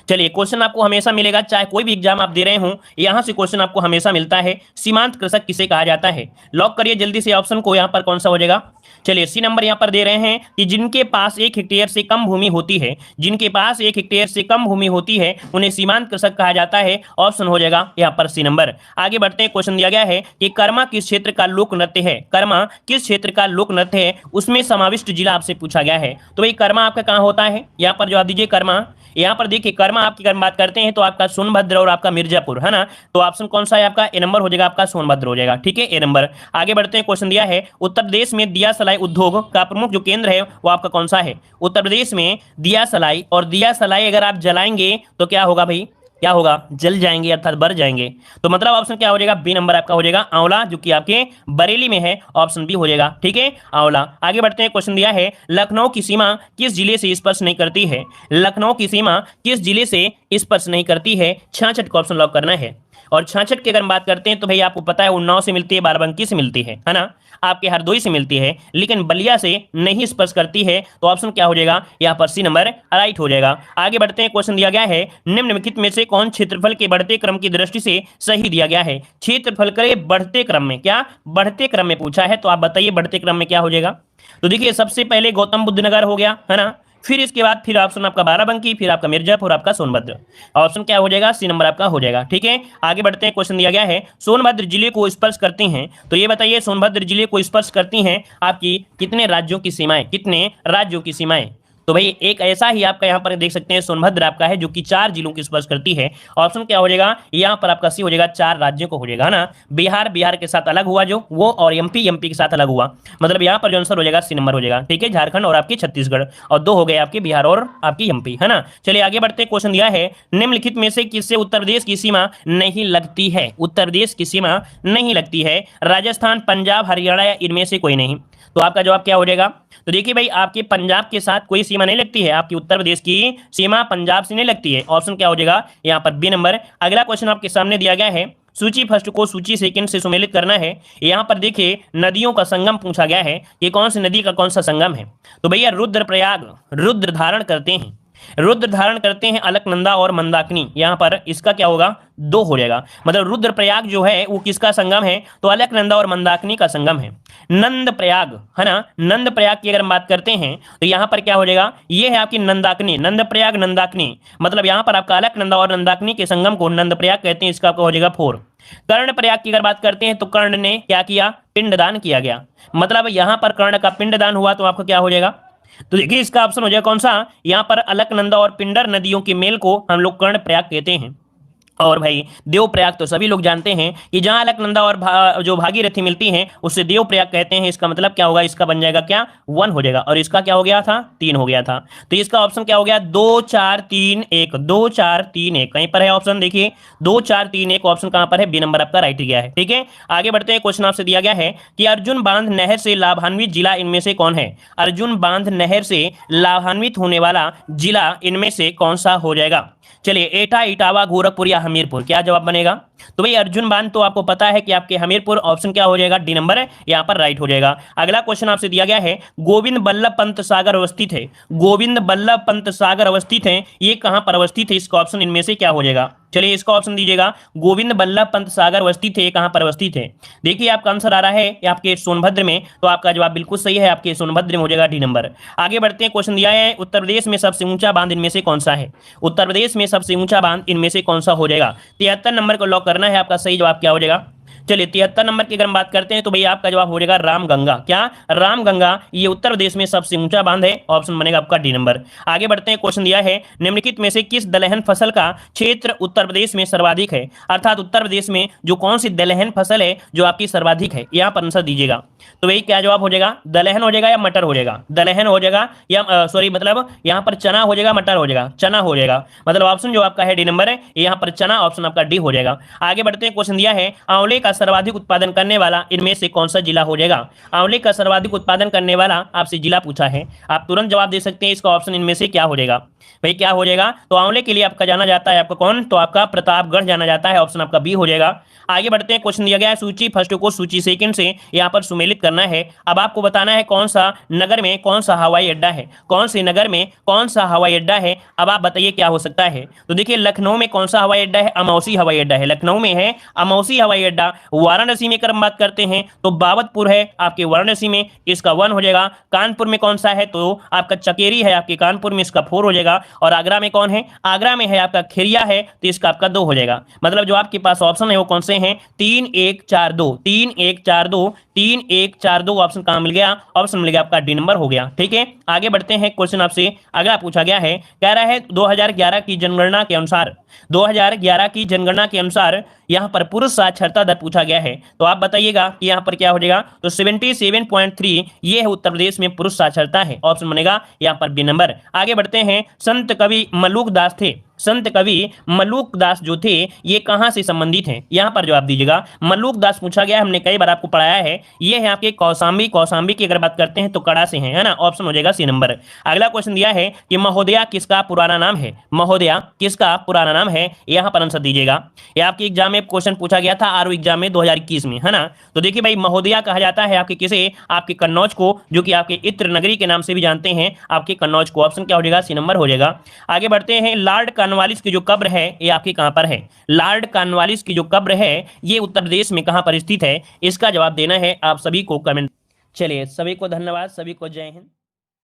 चलिए क्वेश्चन आपको हमेशा मिलेगा, चाहे कोई भी एग्जाम आप दे रहे हो, यहां से क्वेश्चन आपको हमेशा मिलता है। सीमांत कृषक किसे कहा जाता है? लॉक करिए जल्दी से ऑप्शन को। यहां पर कौन सा हो जाएगा? चलिए सी नंबर यहां पर दे रहे हैं कि जिनके पास 1 हेक्टेयर से कम भूमि होती है, जिनके पास 1 हेक्टेयर से कम भूमि होती है उन्हें सीमांत कृषक कहा जाता है। ऑप्शन हो जाएगा यहां पर सी नंबर। आगे बढ़ते हैं। क्वेश्चन दिया गया है कि कर्मा किस क्षेत्र का लोक नृत्य है। कर्मा किस क्षेत्र का लोक नृत्य है, उसमें समाविष्ट जिला आपसे पूछा गया है। तो भाई कर्मा आपका कहां होता है? यहां पर जवाब दीजिए कर्मा। यहां पर देखिए कर्मा आपकी अगर बात करते हैं तो आपका सोनभद्र और आपका मिर्जापुर है ना। तो ऑप्शन कौन सा है आपका? ए नंबर हो जाएगा, आपका सोनभद्र हो जाएगा। ठीक है, ए नंबर। आगे बढ़ते हैं। क्वेश्चन दिया है उत्तर प्रदेश में दिया सलाई उद्योग का प्रमुख जो केंद्र है वो आपका कौन सा है? उत्तर प्रदेश में दिया सलाई, और दिया सलाई अगर आप जलाएंगे तो क्या होगा भाई? क्या होगा? जल जाएंगे अर्थात बढ़ जाएंगे। तो मतलब ऑप्शन क्या हो जाएगा? बी नंबर आपका हो जाएगा आंवला, जो कि आपके बरेली में है। ऑप्शन बी हो जाएगा। ठीक है, आंवला। आगे बढ़ते हैं। क्वेश्चन दिया है लखनऊ की सीमा किस जिले से स्पर्श नहीं करती है। लखनऊ की सीमा किस जिले से स्पर्श नहीं करती है? 66 का ऑप्शन लॉक करना है। और 66 की अगर हम बात करते हैं तो भाई आपको पता है उन्नाव से मिलती है, बाराबंकी से मिलती है ना, आपके हरदोई से मिलती है, लेकिन बलिया से नहीं स्पर्श करती है। तो ऑप्शन क्या हो जाएगा? यहाँ पर सी नंबर राइट हो जाएगा। आगे बढ़ते हैं। क्वेश्चन दिया गया है निम्नलिखित में से कौन क्षेत्रफल के बढ़ते क्रम की दृष्टि से सही दिया गया है। क्षेत्रफल के बढ़ते क्रम में, क्या बढ़ते क्रम में पूछा है, तो आप बताइए बढ़ते क्रम में क्या हो जाएगा। तो देखिए सबसे पहले गौतम बुद्ध नगर हो गया है ना, फिर इसके बाद फिर ऑप्शन आपका बाराबंकी, फिर आपका मिर्जापुर, आपका सोनभद्र। ऑप्शन क्या हो जाएगा? सी नंबर आपका हो जाएगा। ठीक है, आगे बढ़ते हैं। क्वेश्चन दिया गया है सोनभद्र जिले को स्पर्श करती हैं, तो ये बताइए सोनभद्र जिले को स्पर्श करती हैं आपकी कितने राज्यों की सीमाएं? कितने राज्यों की सीमाएं? तो भाई एक ऐसा ही आपका यहाँ पर देख सकते हैं सोनभद्र आपका है जो कि 4 जिलों की स्पर्श करती है। ऑप्शन क्या हो जाएगा? यहाँ पर आपका सी हो जाएगा, 4 राज्यों को हो जाएगा ना। बिहार के साथ अलग हुआ जो वो, और एमपी के साथ अलग हुआ। मतलब यहाँ पर जो आंसर हो जाएगा सी नंबर हो जाएगा। ठीक है, झारखंड और आपकी छत्तीसगढ़, और 2 हो गए आपके बिहार और आपकी एमपी है ना। चलिए आगे बढ़ते। क्वेश्चन दिया है निम्नलिखित में से किससे उत्तर प्रदेश की सीमा नहीं लगती है। उत्तर प्रदेश की सीमा नहीं लगती है। राजस्थान, पंजाब, हरियाणा या इनमें से कोई नहीं। तो आपका जवाब क्या हो जाएगा? तो देखिए भाई आपके पंजाब के साथ कोई सीमा नहीं लगती है, आपकी उत्तर प्रदेश की सीमा पंजाब से नहीं लगती है। ऑप्शन क्या हो जाएगा? यहाँ पर बी नंबर। अगला क्वेश्चन आपके सामने दिया गया है सूची फर्स्ट को सूची सेकंड से सुमेलित करना है। यहाँ पर देखिए नदियों का संगम पूछा गया है, ये कौन सी नदी का कौन सा संगम है। तो भैया रुद्रप्रयाग रुद्र धारण करते हैं, रुद्र धारण करते हैं अलकनंदा और मंदाकिनी। यहाँ पर इसका क्या होगा? 2 हो जाएगा। मतलब रुद्रप्रयाग जो है वो किसका संगम है? तो अलकनंदा और मंदाकिनी का संगम है। नंद प्रयाग है ना, नंद प्रयाग की अगर हम बात करते हैं तो यहाँ पर क्या हो जाएगा? ये है आपकी नंदाकिनी, नंद प्रयाग नंदाकिनी। मतलब यहाँ पर आपका अलकनंदा और नंदाकिनी के संगम को नंद प्रयाग कहते हैं। इसका आपका हो जाएगा 4। कर्ण प्रयाग की अगर बात करते हैं तो कर्ण ने क्या किया? पिंडदान किया गया। मतलब यहाँ पर कर्ण का पिंडदान हुआ, तो आपका क्या हो जाएगा? तो देखिए इसका ऑप्शन हो जाएगा कौन सा? यहाँ पर अलकनंदा और पिंडर नदियों के मेल को हम लोग कर्ण प्रयाग कहते हैं। और भाई देवप्रयाग तो सभी लोग जानते हैं कि जहां अलकनंदा और जो भागीरथी मिलती हैं उससे देवप्रयाग कहते हैं। इसका मतलब क्या होगा? इसका बन जाएगा क्या? 1 हो जाएगा। और इसका क्या हो गया था? 3 हो गया था। तो इसका ऑप्शन क्या हो गया? 2 4 3 1, 2 4 3 1 कहीं पर है ऑप्शन। देखिए 2 4 3 1 ऑप्शन कहां पर है? बी नंबर आपका राइट गया है। ठीक है, आगे बढ़ते हैं। क्वेश्चन आपसे दिया गया है कि अर्जुन बांध नहर से लाभान्वित जिला इनमें से कौन है। अर्जुन बांध नहर से लाभान्वित होने वाला जिला इनमें से कौन सा हो जाएगा? चलिए एटा, इटावा, गोरखपुर या हमीरपुर, क्या जवाब बनेगा? तो भाई अर्जुन बांध तो आपको पता है कि आपके हमीरपुर। ऑप्शन क्या हो जाएगा? डी नंबर है, यहाँ पर राइट हो जाएगा। अगला क्वेश्चन आपसे दिया गया है गोविंद बल्लभ पंत सागर अवस्थित है। गोविंद बल्लभ पंत सागर अवस्थित है, ये कहां पर अवस्थित है? इसका ऑप्शन इनमें से क्या हो जाएगा? चलिए इसका ऑप्शन दीजिएगा। गोविंद बल्लभ पंत सागर अवस्थित है, ये कहां पर अवस्थित है? देखिए आपका आंसर आ रहा है आपके सोनभद्र में, तो आपका जवाब बिल्कुल सही है, आपके सोनभद्र में हो जाएगा डी नंबर। आगे बढ़ते हैं। क्वेश्चन दिया है उत्तर प्रदेश में सबसे ऊंचा बांध इनमें से कौन सा है। उत्तर प्रदेश में सबसे ऊंचा बांध इनमें से कौन सा हो जाएगा? 73 नंबर को लॉक करना है। आपका सही जवाब क्या हो जाएगा? चलिए 73 नंबर की अगर हम बात करते हैं तो भाई आपका जवाब हो जाएगा रामगंगा। क्या? रामगंगा, ये उत्तर प्रदेश में सबसे ऊंचा बांध है। ऑप्शन बनेगा आपका डी नंबर। आगे बढ़ते हैं, क्वेश्चन दिया है निम्नलिखित में से किस दलहन फसल का क्षेत्र उत्तर प्रदेश में सर्वाधिक है, अर्थात उत्तर प्रदेश में जो कौन सी दलहन फसल है जो आपकी सर्वाधिक है, यहां पर आंसर दीजिएगा। तो भाई क्या जवाब हो जाएगा? दलहन हो जाएगा या मटर हो जाएगा? दलहन हो जाएगा या सॉरी मतलब यहां पर चना हो जाएगा, मटर हो जाएगा? चना हो जाएगा, मतलब ऑप्शन जो आपका है डी नंबर है, यहां पर चना, ऑप्शन आपका डी हो जाएगा। आगे बढ़ते हैं, क्वेश्चन दिया है आंवले का सर्वाधिक उत्पादन करने वाला इनमें से कौन सा जिला हो जाएगा? आंवले का सर्वाधिक उत्पादन करने वाला आपसे जिला पूछा है, आप तुरंत जवाब दे सकते हैं इसका ऑप्शन इनमें से क्या हो जाएगा। भाई क्या हो जाएगा? तो आंवले के लिए आपका जाना जाता है आपका कौन? तो आपका प्रतापगढ़ जाना जाता है, ऑप्शन आपका बी हो जाएगा। आगे बढ़ते हैं, क्वेश्चन दिया गया है सूची फर्स्ट को सूची सेकंड से यहां पर सुमेलित करना है। अब आपको बताना है कौन सा नगर में कौन सा हवाई अड्डा है, कौन से नगर में कौन सा हवाई अड्डा है। अब आप बताइए क्या हो सकता है। तो देखिए लखनऊ में कौन सा हवाई अड्डा है? अमौसी हवाई अड्डा है, लखनऊ में है अमौसी हवाई अड्डा। वाराणसी में अगर हम बात करते हैं तो बाबतपुर है आपके वाराणसी में, इसका 1 हो जाएगा। कानपुर में कौन सा है? तो आपका चकेरी है आपके कानपुर में, इसका 4 हो जाएगा। और आगरा में कौन है? आगरा में है आपका खेरिया है, तो इसका आपका 2 हो जाएगा। मतलब जो आपके पास ऑप्शन है वो कौन से हैं? 3 1 4 2, 3 1 4 2, 3 1 4 2 ऑप्शन कहां मिल गया? ऑप्शन मिल गया आपका डी नंबर हो गया। ठीक है, आगे बढ़ते हैं, क्वेश्चन आपसे अगला पूछा गया है, कह रहा है 2011 की जनगणना के अनुसार, 2011 की जनगणना के अनुसार यहां पर पुरुष साक्षरता दर पूछा गया है। तो आप बताइएगा कि यहां पर क्या हो जाएगा। तो 77.3 ये है उत्तर प्रदेश में पुरुष साक्षरता है, ऑप्शन बनेगा यहां पर बी नंबर। आगे बढ़ते हैं, संत कवि मलूक दास थे, संत कवि मलूक दास जो थे ये कहां से संबंधित हैं? यहां पर जवाब दीजिएगा। मलूक दास पूछा गया, हमने कई बार आपको पढ़ाया है, ये है आपके कौशाम्बी, कौशाम्बी की अगर बात करते हैं तो कड़ा से है ना, ऑप्शन हो जाएगा सी नंबर। अगला क्वेश्चन दिया है कि महोदया किसका पुराना नाम है? महोदया किसका पुराना नाम है? यहां पर आंसर दीजिएगा। ये आपके एग्जाम में क्वेश्चन पूछा गया था आरओ एग्जाम में 2021 में, है ना। तो देखिए भाई महोदया कहा जाता है आपके किसे? आपके कन्नौज को, जो कि आपके इत्र नगरी के नाम से भी जानते हैं आपके कन्नौज को। ऑप्शन क्या हो जाएगा? सी नंबर हो जाएगा। आगे बढ़ते हैं, लॉर्ड कॉर्नवालिस की जो कब्र है ये आपकी कहां पर है? लॉर्ड कॉर्नवालिस की जो कब्र है ये उत्तर प्रदेश में कहां पर स्थित है? इसका जवाब देना है आप सभी को कमेंट। चलिए सभी को धन्यवाद, सभी को जय हिंद।